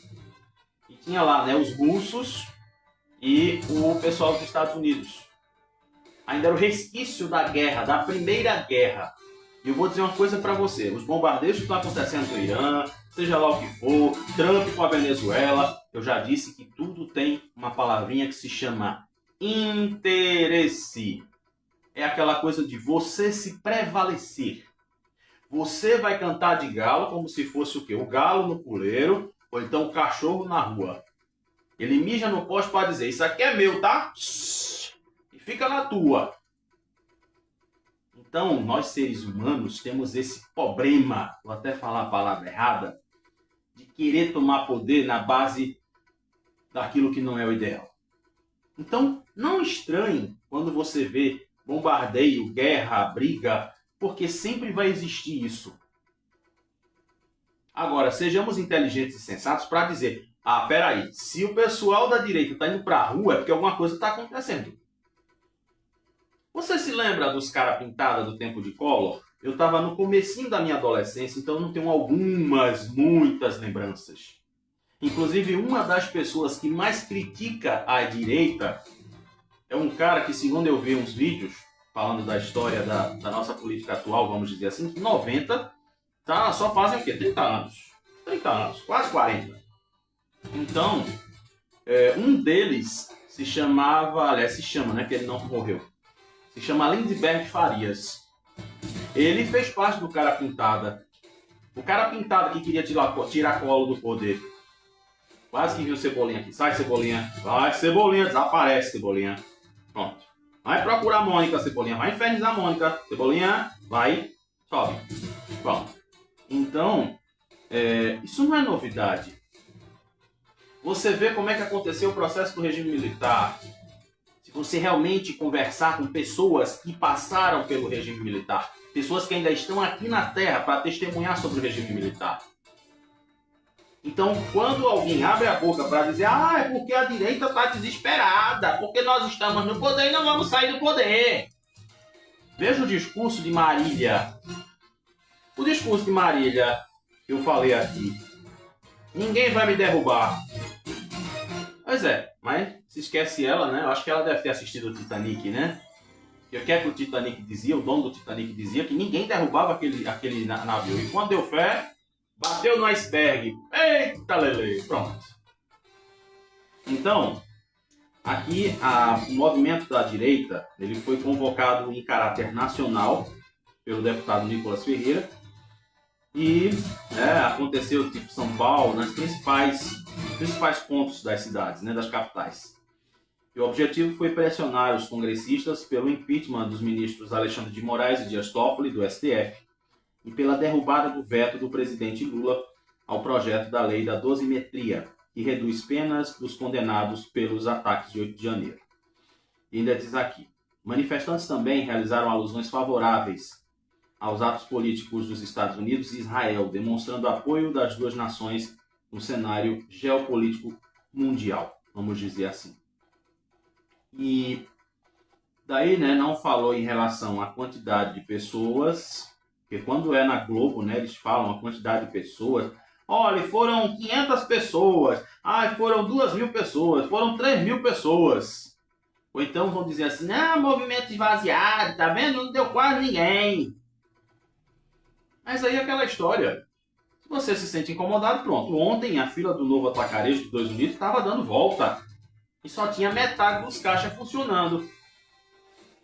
Speaker 1: E tinha lá, né, os russos e o pessoal dos Estados Unidos. Ainda era o resquício da guerra, da Primeira Guerra. E eu vou dizer uma coisa para você, os bombardeios que estão acontecendo no Irã, seja lá o que for, Trump com a Venezuela, eu já disse que tudo tem uma palavrinha que se chama interesse. É aquela coisa de você se prevalecer. Você vai cantar de galo como se fosse o quê? O galo no puleiro, ou então o cachorro na rua. Ele mija no poste para dizer, isso aqui é meu, tá? E fica na tua. Então, nós seres humanos temos esse problema, vou até falar a palavra errada, de querer tomar poder na base daquilo que não é o ideal. Então, não estranhe quando você vê bombardeio, guerra, briga, porque sempre vai existir isso. Agora, sejamos inteligentes e sensatos para dizer, peraí, se o pessoal da direita está indo para a rua é porque alguma coisa está acontecendo. Você se lembra dos caras pintados do tempo de Collor? Eu estava no comecinho da minha adolescência, então eu não tenho muitas lembranças. Inclusive, uma das pessoas que mais critica a direita é um cara que, segundo eu vi uns vídeos falando da história da nossa política atual, vamos dizer assim, 90, tá, só fazem o quê? 30 anos. 30 anos, quase 40. Então, um deles se chamava, aliás, se chama, né, que ele não morreu, se chama Lindbergh Farias. Ele fez parte do Cara Pintada. O Cara Pintada que queria tirar colo do poder. Quase que viu Cebolinha aqui. Sai, Cebolinha. Vai, Cebolinha. Desaparece, Cebolinha. Pronto. Vai procurar a Mônica, Cebolinha. Vai infernizar a Mônica. Cebolinha, vai. Sobe. Pronto. Então, isso não é novidade. Você vê como é que aconteceu o processo do regime militar. Se você realmente conversar com pessoas que passaram pelo regime militar, pessoas que ainda estão aqui na Terra para testemunhar sobre o regime militar. Então, quando alguém abre a boca para dizer é porque a direita está desesperada, porque nós estamos no poder e não vamos sair do poder. Veja o discurso de Marília. O discurso de Marília, eu falei aqui. Ninguém vai me derrubar. Pois é, mas se esquece ela, né? Eu acho que ela deve ter assistido o Titanic, né? E o que é que o Titanic dizia? O dono do Titanic dizia que ninguém derrubava aquele navio. E quando deu fé, bateu no iceberg. Eita, lele. Pronto. Então, aqui o movimento da direita ele foi convocado em caráter nacional pelo deputado Nicolas Ferreira. E aconteceu tipo São Paulo, nas principais pontos das cidades, né, das capitais. E o objetivo foi pressionar os congressistas pelo impeachment dos ministros Alexandre de Moraes e Dias Toffoli, do STF, e pela derrubada do veto do presidente Lula ao projeto da lei da dosimetria, que reduz penas dos condenados pelos ataques de 8 de janeiro. E ainda diz aqui, manifestantes também realizaram alusões favoráveis aos atos políticos dos Estados Unidos e Israel, demonstrando apoio das duas nações no cenário geopolítico mundial, vamos dizer assim. E daí, né, não falou em relação à quantidade de pessoas, porque quando é na Globo, né, eles falam a quantidade de pessoas. Olha, foram 500 pessoas, foram 2.000 pessoas, foram 3.000 pessoas. Ou então vão dizer assim, movimento esvaziado, tá vendo? Não deu quase ninguém. Mas aí é aquela história. Se você se sente incomodado, pronto. Ontem a fila do novo atacarejo de 2 litros estava dando volta. E só tinha metade dos caixas funcionando.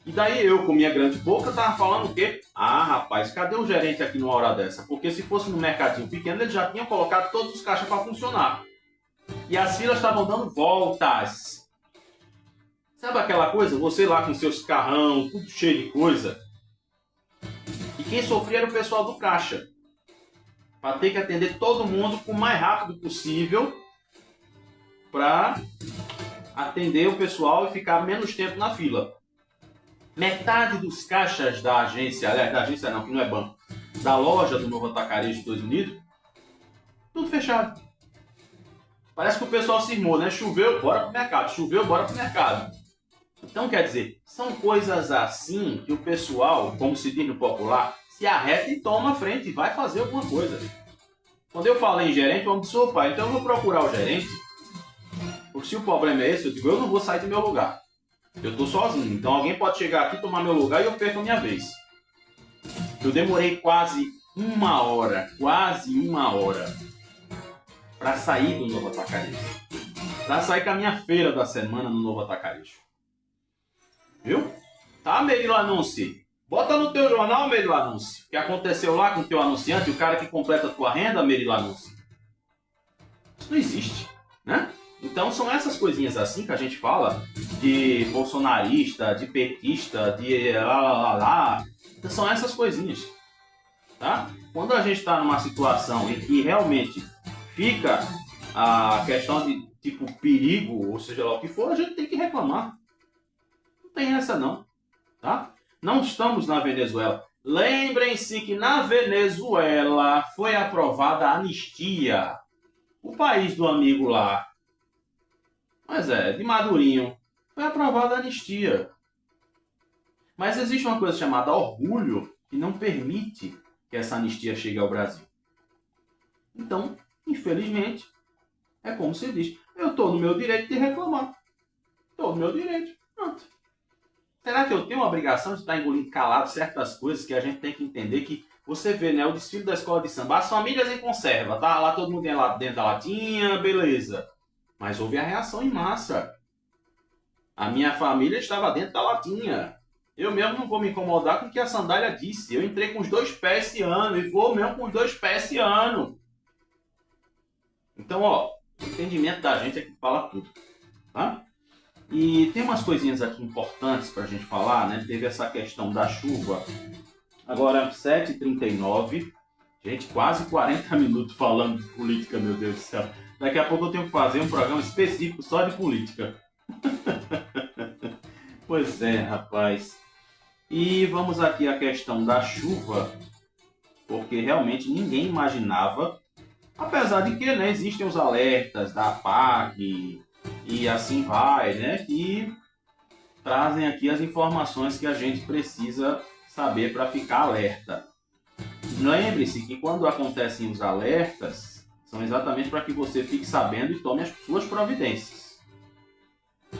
Speaker 1: E daí eu, com minha grande boca, tava falando o quê? Rapaz, cadê o gerente aqui numa hora dessa? Porque se fosse no mercadinho pequeno, eles já tinham colocado todos os caixas para funcionar. E as filas estavam dando voltas. Sabe aquela coisa? Você lá com seus carrão, tudo cheio de coisa. E quem sofria era o pessoal do caixa. Para ter que atender todo mundo o mais rápido possível para atender o pessoal e ficar menos tempo na fila. Metade dos caixas da agência, aliás, da agência não, que não é banco, da loja do Novo Atacarejo de 2 Unidos, tudo fechado. Parece que o pessoal se irmou, né? Choveu, bora pro mercado. Choveu, bora pro mercado. Então, quer dizer, são coisas assim que o pessoal, como se diz no popular, se arreta e toma a frente e vai fazer alguma coisa. Quando eu falei em gerente, eu disse, opa, então eu vou procurar o gerente. Porque se o problema é esse, eu digo, eu não vou sair do meu lugar. Eu tô sozinho, então alguém pode chegar aqui, tomar meu lugar e eu perco a minha vez. Eu demorei quase uma hora para sair do Novo Atacarejo. Para sair com a minha feira da semana no Novo Atacarejo. Viu? Tá, Merilo Anúncio? Bota no teu jornal, Merilo Anúncio. O que aconteceu lá com o teu anunciante, o cara que completa a tua renda, Merilo Anúncio? Isso não existe, né? Então são essas coisinhas assim que a gente fala de bolsonarista, de petista, de lá. Então, são essas coisinhas, tá? Quando a gente está numa situação em que realmente fica a questão de tipo perigo, ou seja lá o que for, a gente tem que reclamar. Não tem essa não, tá? Não estamos na Venezuela. Lembrem-se que na Venezuela foi aprovada a anistia. O país do amigo lá. Mas de Madurinho. Foi aprovada a anistia. Mas existe uma coisa chamada orgulho que não permite que essa anistia chegue ao Brasil. Então, infelizmente, É como se diz, eu estou no meu direito de reclamar. Estou no meu direito. Pronto. Será que eu tenho a obrigação de estar engolindo calado certas coisas que a gente tem que entender que você vê, né, o desfile da escola de samba, as famílias em conserva, tá? Lá todo mundo lá dentro da latinha, beleza. Mas houve a reação em massa. A minha família estava dentro da latinha. Eu mesmo não vou me incomodar com o que a sandália disse. Eu entrei com os 2 pés esse ano e vou mesmo com os 2 pés esse ano. Então, ó, o entendimento da gente é que fala tudo, tá? E tem umas coisinhas aqui importantes para a gente falar, né? Teve essa questão da chuva. Agora, 7h39. Gente, quase 40 minutos falando de política, meu Deus do céu. Daqui a pouco eu tenho que fazer um programa específico só de política. Pois é, rapaz. E vamos aqui à questão da chuva, porque realmente ninguém imaginava, apesar de que, né, existem os alertas da APAC e assim vai, né, que trazem aqui as informações que a gente precisa saber para ficar alerta. Lembre-se que quando acontecem os alertas, são exatamente para que você fique sabendo e tome as suas providências.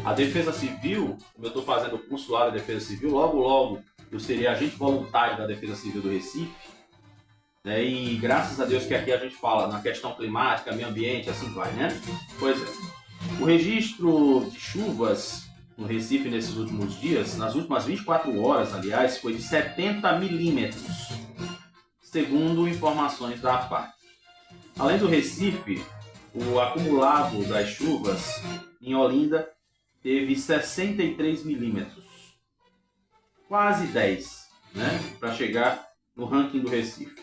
Speaker 1: A Defesa Civil, como eu estou fazendo o curso lá da Defesa Civil, logo eu serei agente voluntário da Defesa Civil do Recife, né? E graças a Deus que aqui a gente fala na questão climática, meio ambiente, assim vai, né? Pois é. O registro de chuvas no Recife nesses últimos dias, nas últimas 24 horas, aliás, foi de 70 milímetros, segundo informações da APAC. Além do Recife, o acumulado das chuvas em Olinda teve 63 milímetros, quase 10, né, para chegar no ranking do Recife.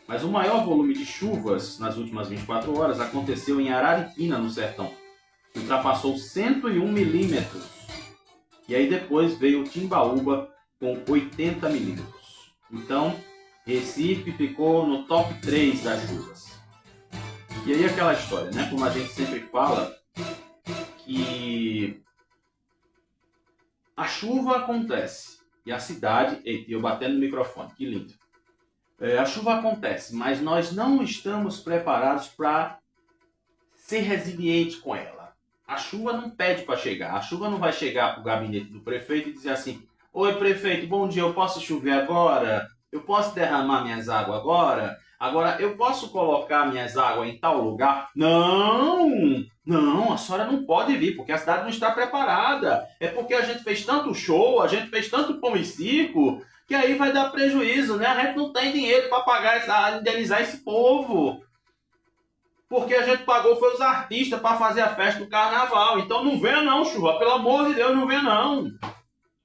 Speaker 1: Mas o maior volume de chuvas nas últimas 24 horas aconteceu em Araripina, no Sertão, que ultrapassou 101 milímetros. E aí depois veio Timbaúba com 80 milímetros. Então, Recife ficou no top 3 das chuvas. E aí aquela história, né, como a gente sempre fala, que a chuva acontece e a cidade... Eita, eu batendo no microfone, que lindo. A chuva acontece, mas nós não estamos preparados para ser resiliente com ela. A chuva não pede para chegar. A chuva não vai chegar para o gabinete do prefeito e dizer assim: oi, prefeito, bom dia, eu posso chover agora? Eu posso derramar minhas águas agora? Agora, eu posso colocar minhas águas em tal lugar? Não! Não, a senhora não pode vir, porque a cidade não está preparada. É porque a gente fez tanto show, a gente fez tanto pão e circo, que aí vai dar prejuízo, né? A gente não tem dinheiro para pagar, indenizar esse povo. Porque a gente pagou foi os artistas para fazer a festa do carnaval. Então não venha não, chuva. Pelo amor de Deus, não venha não.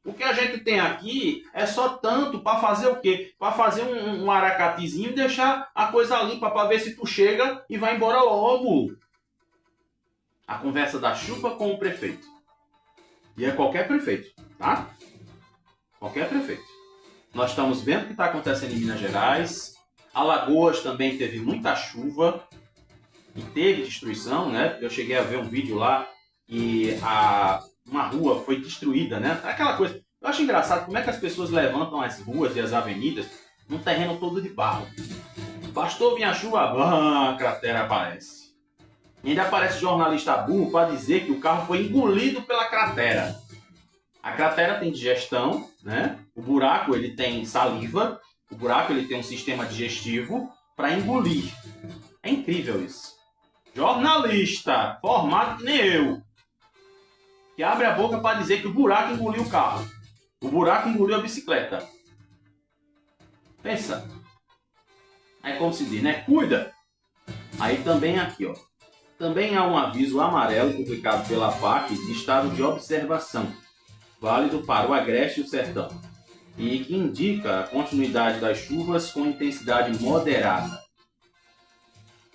Speaker 1: O que a gente tem aqui é só tanto para fazer o quê? Para fazer um aracatizinho e deixar a coisa limpa para ver se tu chega e vai embora logo. A conversa da chuva com o prefeito. E é qualquer prefeito, tá? Qualquer prefeito. Nós estamos vendo o que está acontecendo em Minas Gerais. Alagoas também teve muita chuva e teve destruição, né? Eu cheguei a ver um vídeo lá e uma rua foi destruída, né? Aquela coisa. Eu acho engraçado como é que as pessoas levantam as ruas e as avenidas num terreno todo de barro. Bastou vir a chuva, a cratera aparece. E ainda aparece jornalista burro para dizer que o carro foi engolido pela cratera. A cratera tem digestão, né? O buraco ele tem saliva, o buraco ele tem um sistema digestivo para engolir. É incrível isso. Jornalista, formado que nem eu, que abre a boca para dizer que o buraco engoliu o carro. O buraco engoliu a bicicleta. Pensa. Aí como se diz, né? Cuida. Aí também aqui, ó. Também há um aviso amarelo publicado pela APAC de estado de observação, válido para o Agreste e o Sertão, e que indica a continuidade das chuvas com intensidade moderada.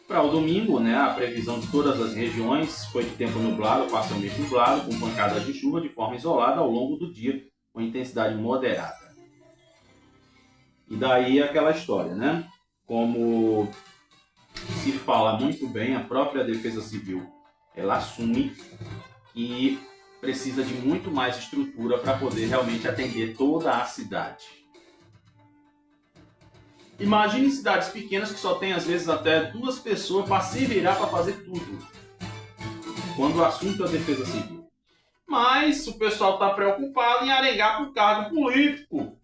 Speaker 1: Para o domingo, né, a previsão de todas as regiões foi de tempo nublado, parcialmente nublado, com pancadas de chuva de forma isolada ao longo do dia, com intensidade moderada. E daí aquela história, né? Como se fala muito bem, a própria Defesa Civil, ela assume que precisa de muito mais estrutura para poder realmente atender toda a cidade. Imagine cidades pequenas que só tem às vezes até 2 pessoas para se virar para fazer tudo. quando o assunto é a defesa civil. Mas o pessoal está preocupado em arengar para o cargo político.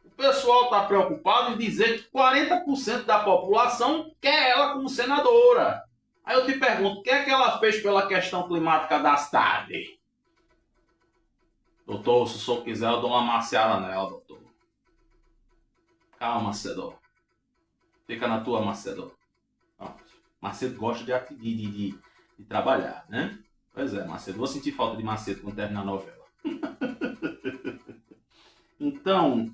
Speaker 1: O pessoal está preocupado em dizer que 40% da população quer ela como senadora. Aí eu te pergunto, o que é que ela fez pela questão climática da cidade? Doutor, se o senhor quiser, eu dou uma maciada nela, doutor. Calma, Macedo. Fica na tua, Macedo. Macedo gosta de trabalhar, né? Pois é, Macedo. Vou sentir falta de Macedo quando terminar a novela. Então,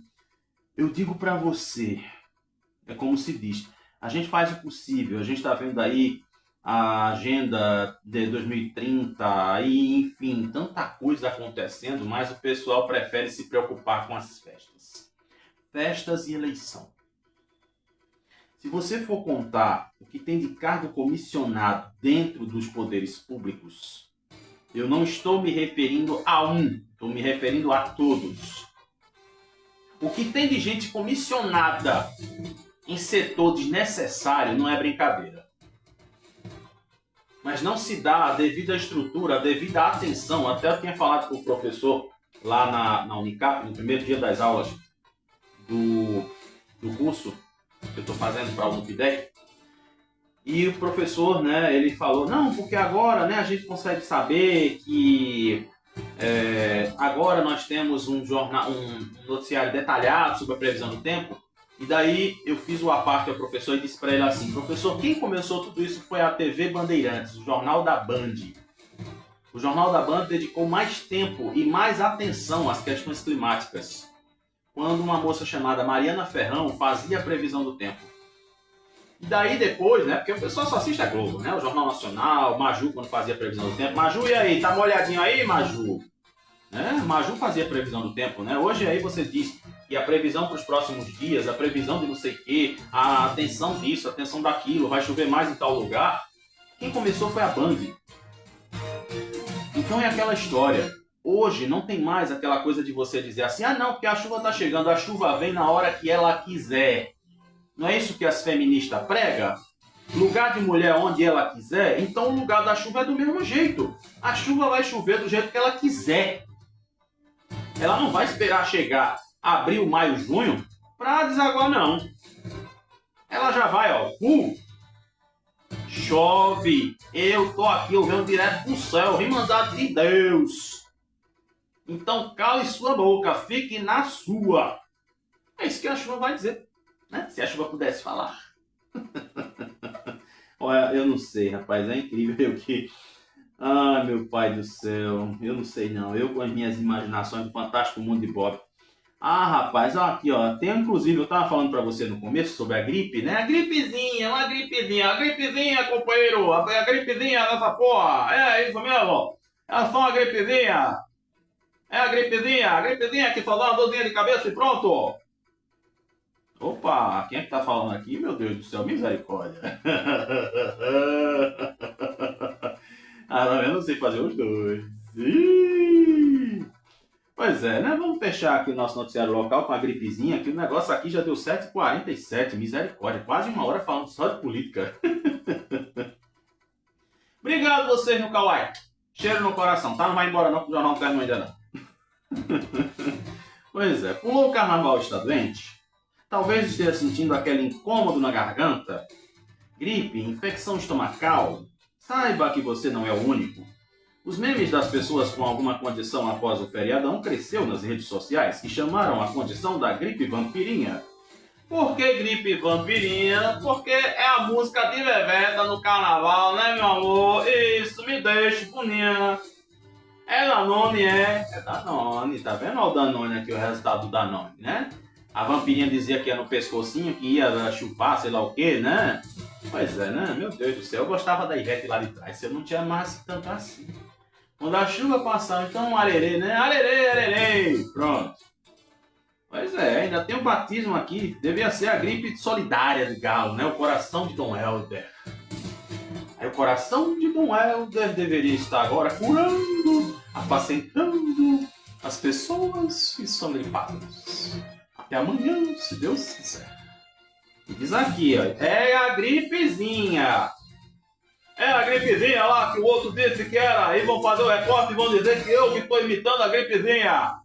Speaker 1: eu digo pra você, é como se diz, a gente faz o possível, a gente tá vendo aí a agenda de 2030 e, enfim, tanta coisa acontecendo, mas o pessoal prefere se preocupar com as festas. Festas e eleição. Se você for contar o que tem de cargo comissionado dentro dos poderes públicos, eu não estou me referindo a um, estou me referindo a todos. O que tem de gente comissionada em setor desnecessário não é brincadeira. Mas não se dá a devida estrutura, a devida atenção. Até eu tinha falado com o professor lá na Unicap, no primeiro dia das aulas do curso que eu estou fazendo para o Unipidec. E o professor, né, ele falou, não, porque agora, né, a gente consegue saber que agora nós temos um noticiário detalhado sobre a previsão do tempo. E daí eu fiz o aparte ao professor e disse para ele assim, professor, quem começou tudo isso foi a TV Bandeirantes, o Jornal da Band. O Jornal da Band dedicou mais tempo e mais atenção às questões climáticas, quando uma moça chamada Mariana Ferrão fazia a previsão do tempo. E daí depois, né, porque o pessoal só assiste a Globo, né, o Jornal Nacional, Maju quando fazia a previsão do tempo. Maju, e aí, tá molhadinho aí, Maju? Maju fazia a previsão do tempo, né? Hoje aí você diz que a previsão para os próximos dias, a previsão de não sei o quê, a atenção disso, a atenção daquilo, vai chover mais em tal lugar. Quem começou foi a Band. Então é aquela história. Hoje não tem mais aquela coisa de você dizer assim, ah não, porque a chuva está chegando, a chuva vem na hora que ela quiser. Não é isso que as feministas pregam? Lugar de mulher onde ela quiser, então o lugar da chuva é do mesmo jeito. A chuva vai chover do jeito que ela quiser. Ela não vai esperar chegar abril, maio, junho para desaguar, não. Ela já vai, ó. Chove. Eu tô aqui, eu venho direto do céu, remandado de Deus. Então cale sua boca, fique na sua. É isso que a chuva vai dizer, né? Se a chuva pudesse falar. Olha, eu não sei, rapaz, é incrível que... Ah, meu pai do céu, eu não sei não, eu com as minhas imaginações do Fantástico Mundo de Bob. Ah, rapaz, ó, aqui ó, tem inclusive, eu tava falando pra você no começo sobre a gripe, né? A gripezinha, companheiro, a gripezinha dessa porra, é isso mesmo, é só uma gripezinha, é a gripezinha que só dá uma dorzinha de cabeça e pronto. Opa, quem é que tá falando aqui? Meu Deus do céu, misericórdia. Ah, não, eu não sei fazer os dois. Pois é, né? Vamos fechar aqui o nosso noticiário local com a gripezinha, que o negócio aqui já deu 7h47, misericórdia. Quase uma hora falando só de política. Obrigado vocês no Kawaii. Cheiro no coração, tá? Não vai embora não, que o jornal não terminou ainda não. Pois é, pulou o carnaval, está doente? Talvez esteja sentindo aquele incômodo na garganta? Gripe, infecção estomacal? Saiba que você não é o único. Os memes das pessoas com alguma condição após o feriadão cresceu nas redes sociais e chamaram a condição da gripe vampirinha. Por que gripe vampirinha? Porque é a música de Veveta no carnaval, né, meu amor? Isso, me deixa boninha. É Danone, é Danone. Tá vendo o Danone aqui, o resultado do Danone, né? A vampirinha dizia que ia no pescocinho, que ia chupar, sei lá o que, né? Pois é, né? Meu Deus do céu, eu gostava da Ivete lá de trás, eu não tinha mais tanto assim. Quando a chuva passar, então arerê, né? Arerê, arerê, pronto. Pois é, ainda tem um batismo aqui, devia ser a gripe solidária de Galo, né? O coração de Dom Helder. Aí o coração de Dom Helder deveria estar agora curando, apacentando as pessoas que são gripadas. Até amanhã, se Deus quiser. E diz aqui, ó, é a gripezinha. É a gripezinha lá que o outro disse que era. Aí vão fazer o recorte e vão dizer que eu que estou imitando a gripezinha.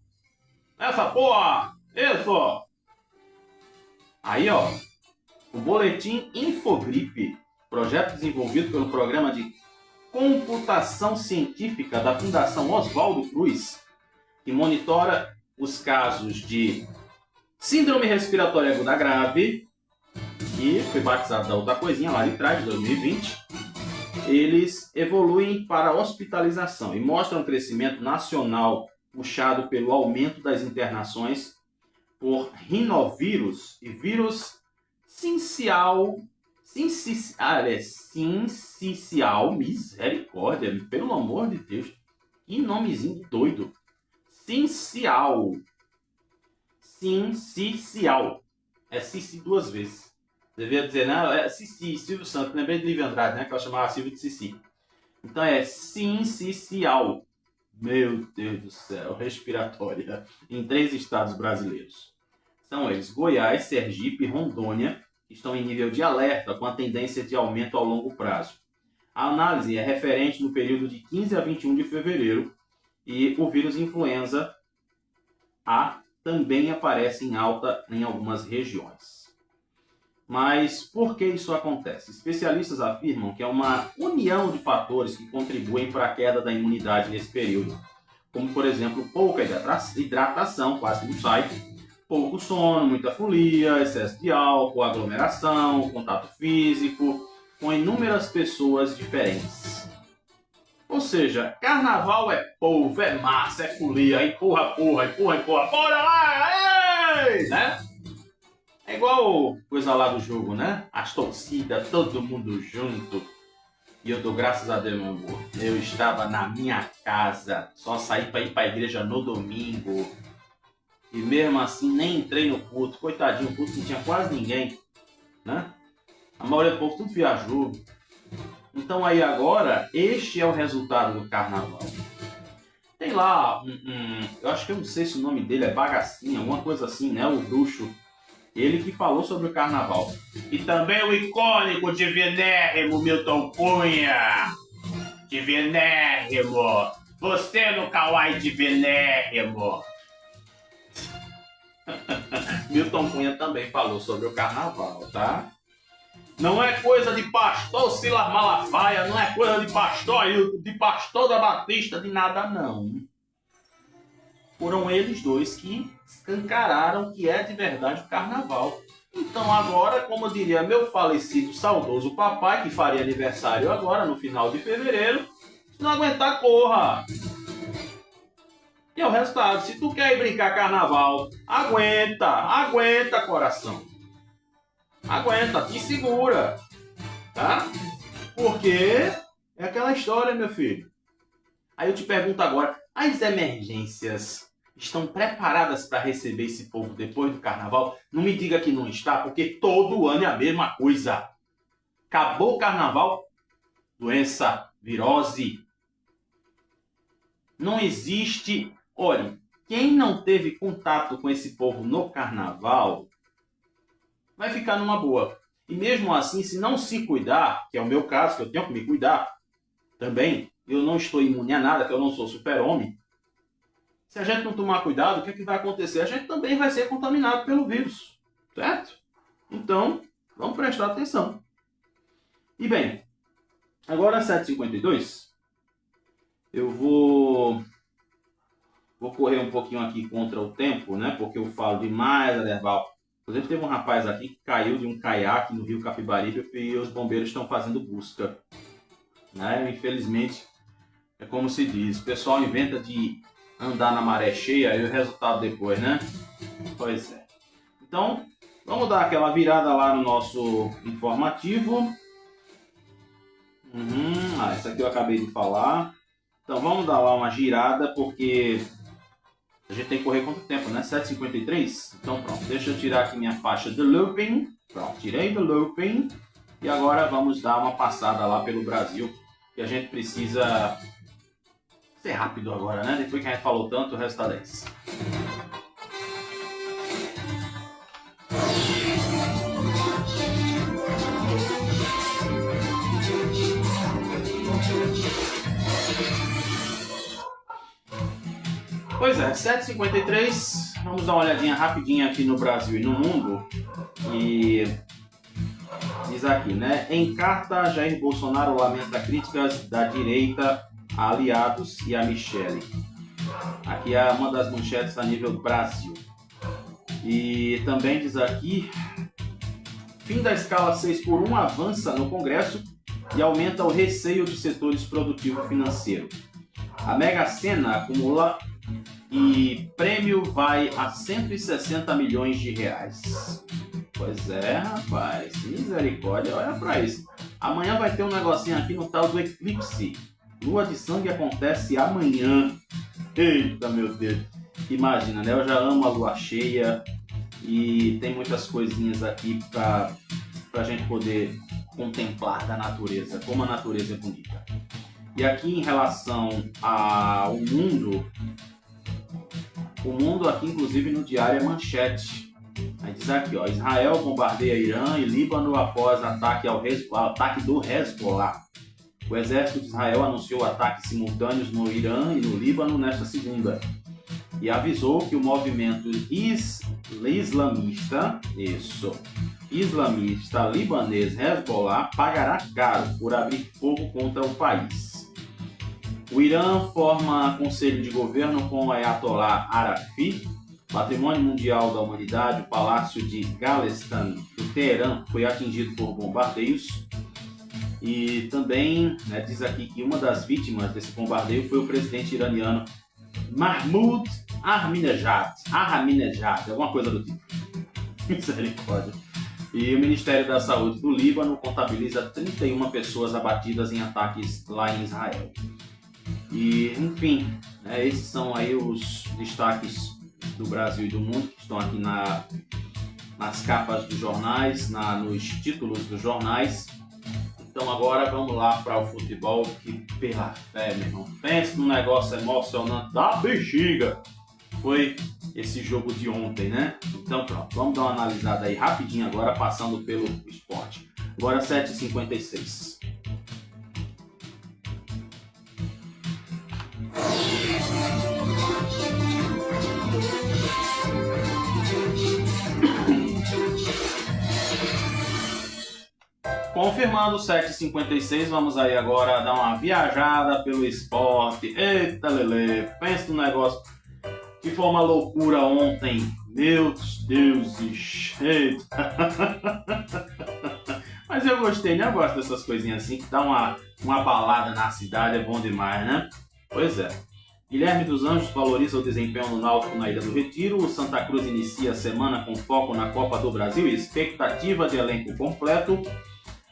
Speaker 1: Essa porra. Isso. Aí, ó. O boletim Infogripe, projeto desenvolvido pelo Programa de Computação Científica da Fundação Oswaldo Cruz, que monitora os casos de síndrome respiratória aguda grave, que foi batizado da outra coisinha lá de trás, de 2020, eles evoluem para a hospitalização e mostram um crescimento nacional puxado pelo aumento das internações por rinovírus e vírus sincial, misericórdia, pelo amor de Deus, que nomezinho doido, sincial, é Cici duas vezes, devia dizer, não, é Cici, Silvio Santos, lembrei de Lívia Andrade, né, que ela chamava Silvio de Cici, então é sincial, meu Deus do céu, respiratória, em 3 estados brasileiros. São eles Goiás, Sergipe e Rondônia, que estão em nível de alerta com a tendência de aumento ao longo prazo. A análise é referente no período de 15 a 21 de fevereiro e o vírus influenza A também aparece em alta em algumas regiões. Mas por que isso acontece? Especialistas afirmam que é uma união de fatores que contribuem para a queda da imunidade nesse período, como, por exemplo, pouca hidratação, quase que não sai, pouco sono, muita folia, excesso de álcool, aglomeração, contato físico, com inúmeras pessoas diferentes. Ou seja, carnaval é povo, é massa, é folia, empurra, bora lá, ei! Né? É igual coisa lá do jogo, né? As torcidas, todo mundo junto. E eu dou graças a Deus, meu amor. Eu estava na minha casa, só saí para ir para a igreja no domingo. E mesmo assim nem entrei no culto. Coitadinho, o culto não tinha quase ninguém, né? A maioria do povo tudo viajou. Então aí agora, este é o resultado do carnaval. Tem lá eu acho que eu não sei se o nome dele é Bagacinha, alguma coisa assim, né? O bruxo. Ele que falou sobre o carnaval. E também o icônico divinérrimo Milton Cunha. Divinérrimo. Você no Kawaii divinérrimo. Milton Cunha também falou sobre o carnaval, tá? Não é coisa de pastor Silas Malafaia, não é coisa de pastor da Batista, de nada não. Foram eles dois que escancararam o que é de verdade o carnaval. Então agora, como diria meu falecido saudoso papai, que faria aniversário agora no final de fevereiro, se não aguentar, corra! E é o resultado. Se tu quer ir brincar carnaval, aguenta coração. Aguenta, te segura, tá? Porque é aquela história, meu filho. Aí eu te pergunto agora, as emergências estão preparadas para receber esse povo depois do carnaval? Não me diga que não está, porque todo ano é a mesma coisa. Acabou o carnaval, doença, virose. Não existe... Olha, quem não teve contato com esse povo no carnaval vai ficar numa boa. E mesmo assim, se não se cuidar, que é o meu caso, que eu tenho que me cuidar também, eu não estou imune a nada, que eu não sou super-homem. Se a gente não tomar cuidado, o que é que vai acontecer? A gente também vai ser contaminado pelo vírus, certo? Então, vamos prestar atenção. E bem, agora às 7h52, eu vou correr um pouquinho aqui contra o tempo, né? Porque eu falo demais, Aderbal. Inclusive teve um rapaz aqui que caiu de um caiaque no rio Capibaribe e os bombeiros estão fazendo busca. Né? Infelizmente, é como se diz, o pessoal inventa de andar na maré cheia e o resultado depois, né? Pois é. Então, vamos dar aquela virada lá no nosso informativo. Essa aqui eu acabei de falar. Então vamos dar lá uma girada, porque a gente tem que correr quanto tempo, né? 7h53? Então pronto, deixa eu tirar aqui minha faixa de looping. Pronto, tirei do looping. E agora vamos dar uma passada lá pelo Brasil, que a gente precisa ser rápido agora, né? Depois que a gente falou tanto, o resultado é esse. Pois é, 7h53, vamos dar uma olhadinha rapidinha aqui no Brasil e no mundo. E diz aqui, né? Em carta, Jair Bolsonaro lamenta críticas da direita a aliados e a Michele. Aqui é uma das manchetes a nível Brasil. E também diz aqui, fim da escala 6x1 avança no Congresso e aumenta o receio de setores produtivo financeiro. A Mega Sena acumula e prêmio vai a 160 milhões de reais. Pois é, rapaz, misericórdia, olha pra isso. Amanhã vai ter um negocinho aqui no tal do eclipse. Lua de sangue acontece amanhã. Eita, meu Deus. Imagina, né? Eu já amo a lua cheia e tem muitas coisinhas aqui pra gente poder contemplar da natureza, como a natureza é bonita. E aqui em relação ao mundo, o mundo aqui inclusive no diário é manchete. Aí diz aqui, ó, Israel bombardeia Irã e Líbano após ataque do Hezbollah. O exército de Israel anunciou ataques simultâneos no Irã e no Líbano nesta segunda e avisou que o movimento islamista libanês Hezbollah pagará caro por abrir fogo contra o país. O Irã forma conselho de governo com o Ayatollah Arafi. Patrimônio Mundial da Humanidade, o Palácio de Galestan do Teherã foi atingido por bombardeios. E também, né, diz aqui que uma das vítimas desse bombardeio foi o presidente iraniano Mahmoud Ahmadinejad, alguma coisa do tipo. Misericórdia. E o Ministério da Saúde do Líbano contabiliza 31 pessoas abatidas em ataques lá em Israel. E, enfim, né, esses são aí os destaques do Brasil e do mundo que estão aqui nas capas dos jornais, nos títulos dos jornais. Então agora vamos lá para o futebol, que pela fé, meu irmão, pense num negócio emocionante da bexiga. Foi esse jogo de ontem, né? Então pronto, vamos dar uma analisada aí rapidinho agora, passando pelo esporte. Agora 7h56. Confirmando 7h56, vamos aí agora dar uma viajada pelo esporte. Eita, Lelê, pensa no negócio que foi uma loucura ontem. Meus deuses, eita. Mas eu gostei, né? Eu gosto dessas coisinhas assim, que dá uma balada na cidade, é bom demais, né? Pois é. Guilherme dos Anjos valoriza o desempenho do Náutico na Ilha do Retiro. O Santa Cruz inicia a semana com foco na Copa do Brasil e expectativa de elenco completo.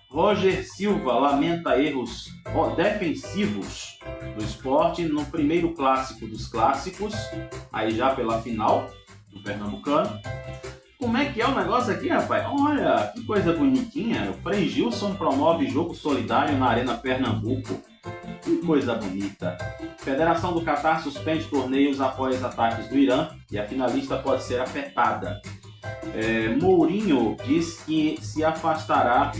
Speaker 1: Roger Silva lamenta erros defensivos do Sport no primeiro clássico dos clássicos, aí já pela final do Pernambucano. Como é que é o negócio aqui, rapaz? Olha, que coisa bonitinha. O Frei Gilson promove jogo solidário na Arena Pernambuco. Que coisa bonita. Federação do Catar suspende torneios após ataques do Irã e a finalista pode ser afetada. Mourinho diz que afastará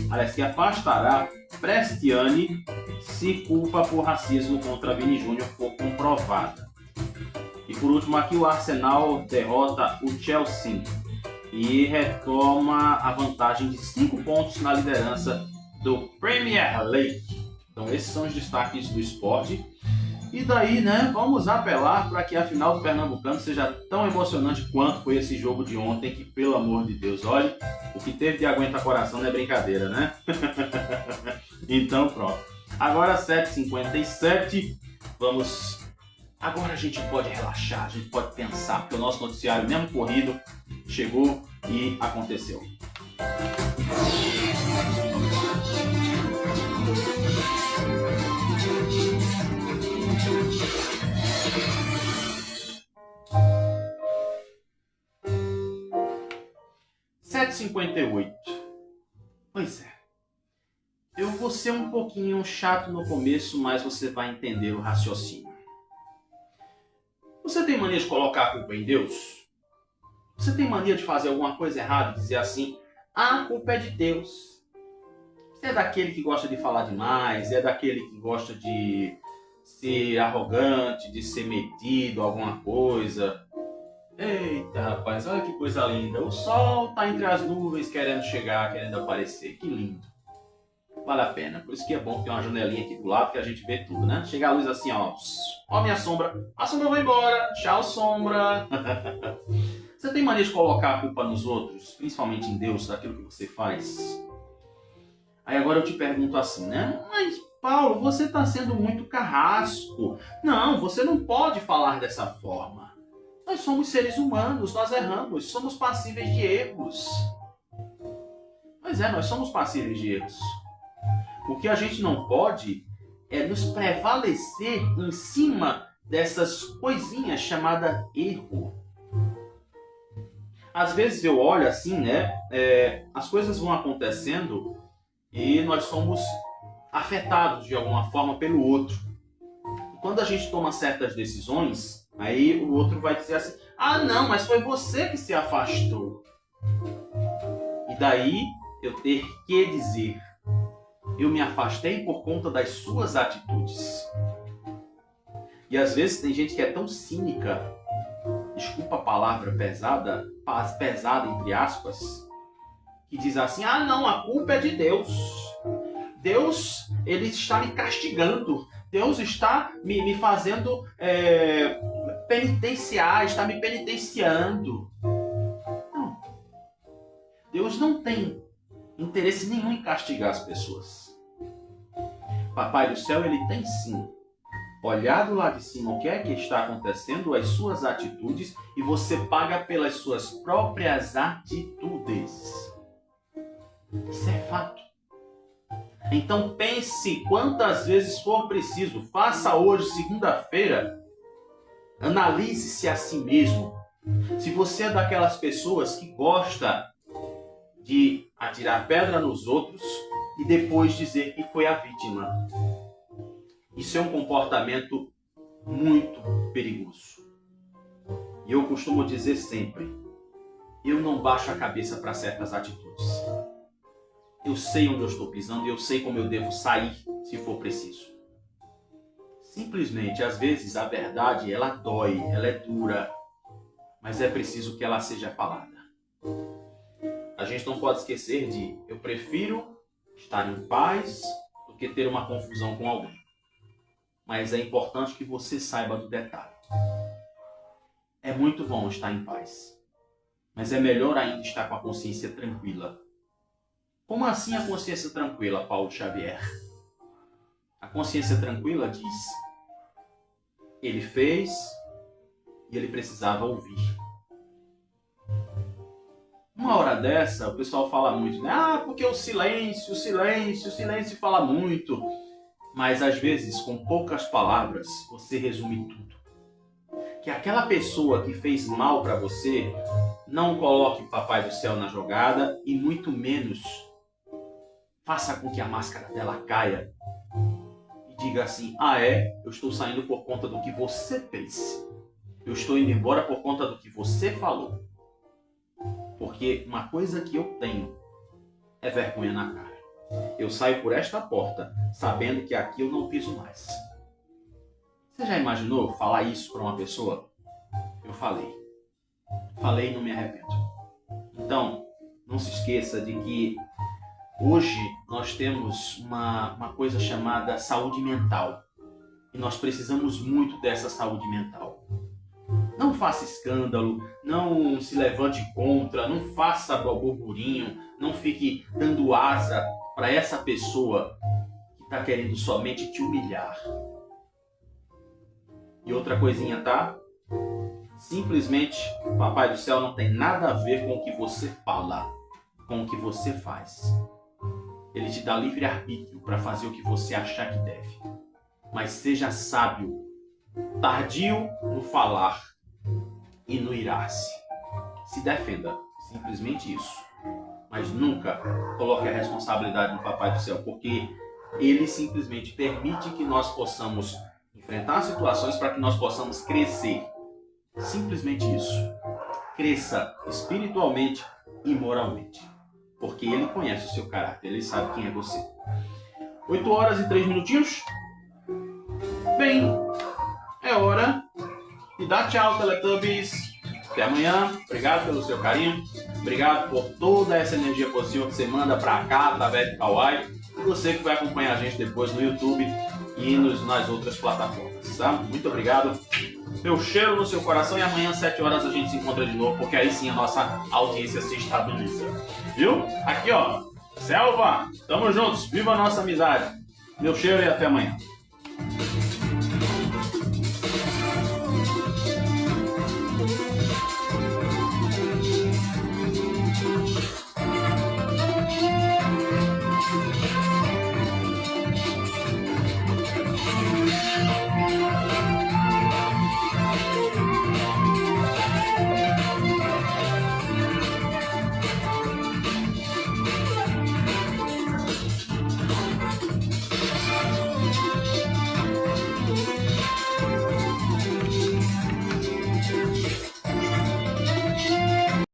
Speaker 1: Prestiani se culpa por racismo contra Vini Júnior for comprovada. E por último aqui, o Arsenal derrota o Chelsea e retoma a vantagem de 5 pontos na liderança do Premier League. Então esses são os destaques do esporte. E daí, né, vamos apelar para que a final do Pernambucano seja tão emocionante quanto foi esse jogo de ontem, que pelo amor de Deus, olha, o que teve de aguenta coração não é brincadeira, né? Então pronto. Agora 7h57, vamos... Agora a gente pode relaxar, a gente pode pensar, porque o nosso noticiário, mesmo corrido, chegou e aconteceu. (7h58) Pois é. Eu vou ser um pouquinho chato no começo, mas você vai entender o raciocínio. Você tem mania de colocar a culpa em Deus? Você tem mania de fazer alguma coisa errada e dizer assim: a culpa é de Deus. Você é daquele que gosta de falar demais, é daquele que gosta de, ser arrogante, de ser metido, alguma coisa. Eita, rapaz, olha que coisa linda. O sol tá entre as nuvens querendo chegar, querendo aparecer. Que lindo. Vale a pena. Por isso que é bom ter uma janelinha aqui do lado que a gente vê tudo, né? Chega a luz assim, ó. Ó minha sombra. A sombra vai embora. Tchau, sombra. Você tem mania de colocar a culpa nos outros, principalmente em Deus, daquilo que você faz? Aí agora eu te pergunto assim, né? Mas, Paulo, você está sendo muito carrasco. Não, você não pode falar dessa forma. Nós somos seres humanos, nós erramos, somos passíveis de erros. Pois é, nós somos passíveis de erros. O que a gente não pode é nos prevalecer em cima dessas coisinhas chamadas erro. Às vezes eu olho assim, né? As coisas vão acontecendo e nós somos afetados de alguma forma pelo outro. E quando a gente toma certas decisões, aí o outro vai dizer assim: ah, não, mas foi você que se afastou. E daí eu ter que dizer: eu me afastei por conta das suas atitudes. E às vezes tem gente que é tão cínica, desculpa a palavra pesada entre aspas, que diz assim: ah, não, a culpa é de Deus. Deus, ele está me castigando. Deus está me fazendo penitenciar, está me penitenciando. Não. Deus não tem interesse nenhum em castigar as pessoas. Papai do céu, ele tem sim olhado lá de cima o que é que está acontecendo, as suas atitudes, e você paga pelas suas próprias atitudes. Isso é fato. Então pense quantas vezes for preciso. Faça hoje, segunda-feira, analise-se a si mesmo. Se você é daquelas pessoas que gosta de atirar pedra nos outros e depois dizer que foi a vítima. Isso é um comportamento muito perigoso. E eu costumo dizer sempre: eu não baixo a cabeça para certas atitudes. Eu sei onde eu estou pisando e eu sei como eu devo sair se for preciso. Simplesmente, às vezes, a verdade, ela dói, ela é dura, mas é preciso que ela seja falada. A gente não pode esquecer de: eu prefiro estar em paz do que ter uma confusão com alguém. Mas é importante que você saiba do detalhe. É muito bom estar em paz, mas é melhor ainda estar com a consciência tranquila. Como assim a consciência tranquila, Paulo Xavier? A consciência tranquila diz: ele fez e ele precisava ouvir. Uma hora dessa, o pessoal fala muito, né? Ah, porque o silêncio fala muito. Mas às vezes, com poucas palavras, você resume tudo. Que aquela pessoa que fez mal para você, não coloque o Papai do Céu na jogada e muito menos faça com que a máscara dela caia e diga assim: ah, eu estou saindo por conta do que você fez. Eu estou indo embora por conta do que você falou. Porque uma coisa que eu tenho é vergonha na cara. Eu saio por esta porta sabendo que aqui eu não piso mais. Você já imaginou falar isso para uma pessoa? Eu falei. Falei e não me arrependo. Então, não se esqueça de que hoje nós temos uma coisa chamada saúde mental. E nós precisamos muito dessa saúde mental. Não faça escândalo, não se levante contra, não faça burburinho, não fique dando asa para essa pessoa que está querendo somente te humilhar. E outra coisinha, tá? Simplesmente, Papai do Céu não tem nada a ver com o que você fala, com o que você faz. Ele te dá livre-arbítrio para fazer o que você achar que deve. Mas seja sábio, tardio no falar e no irar-se. Se defenda, simplesmente isso. Mas nunca coloque a responsabilidade no Papai do Céu, porque ele simplesmente permite que nós possamos enfrentar situações para que nós possamos crescer. Simplesmente isso. Cresça espiritualmente e moralmente. Porque ele conhece o seu caráter, ele sabe quem é você. 8 horas e 3 minutinhos. Bem, é hora de dar tchau, Teletubbies. Até amanhã. Obrigado pelo seu carinho. Obrigado por toda essa energia positiva que você manda pra cá através do Kawaii. E você que vai acompanhar a gente depois no YouTube e nas outras plataformas, tá? Muito obrigado. Meu cheiro no seu coração e amanhã às 7 horas a gente se encontra de novo, porque aí sim a nossa audiência se estabiliza. Viu? Aqui ó, Selva, tamo juntos, viva a nossa amizade. Meu cheiro e até amanhã.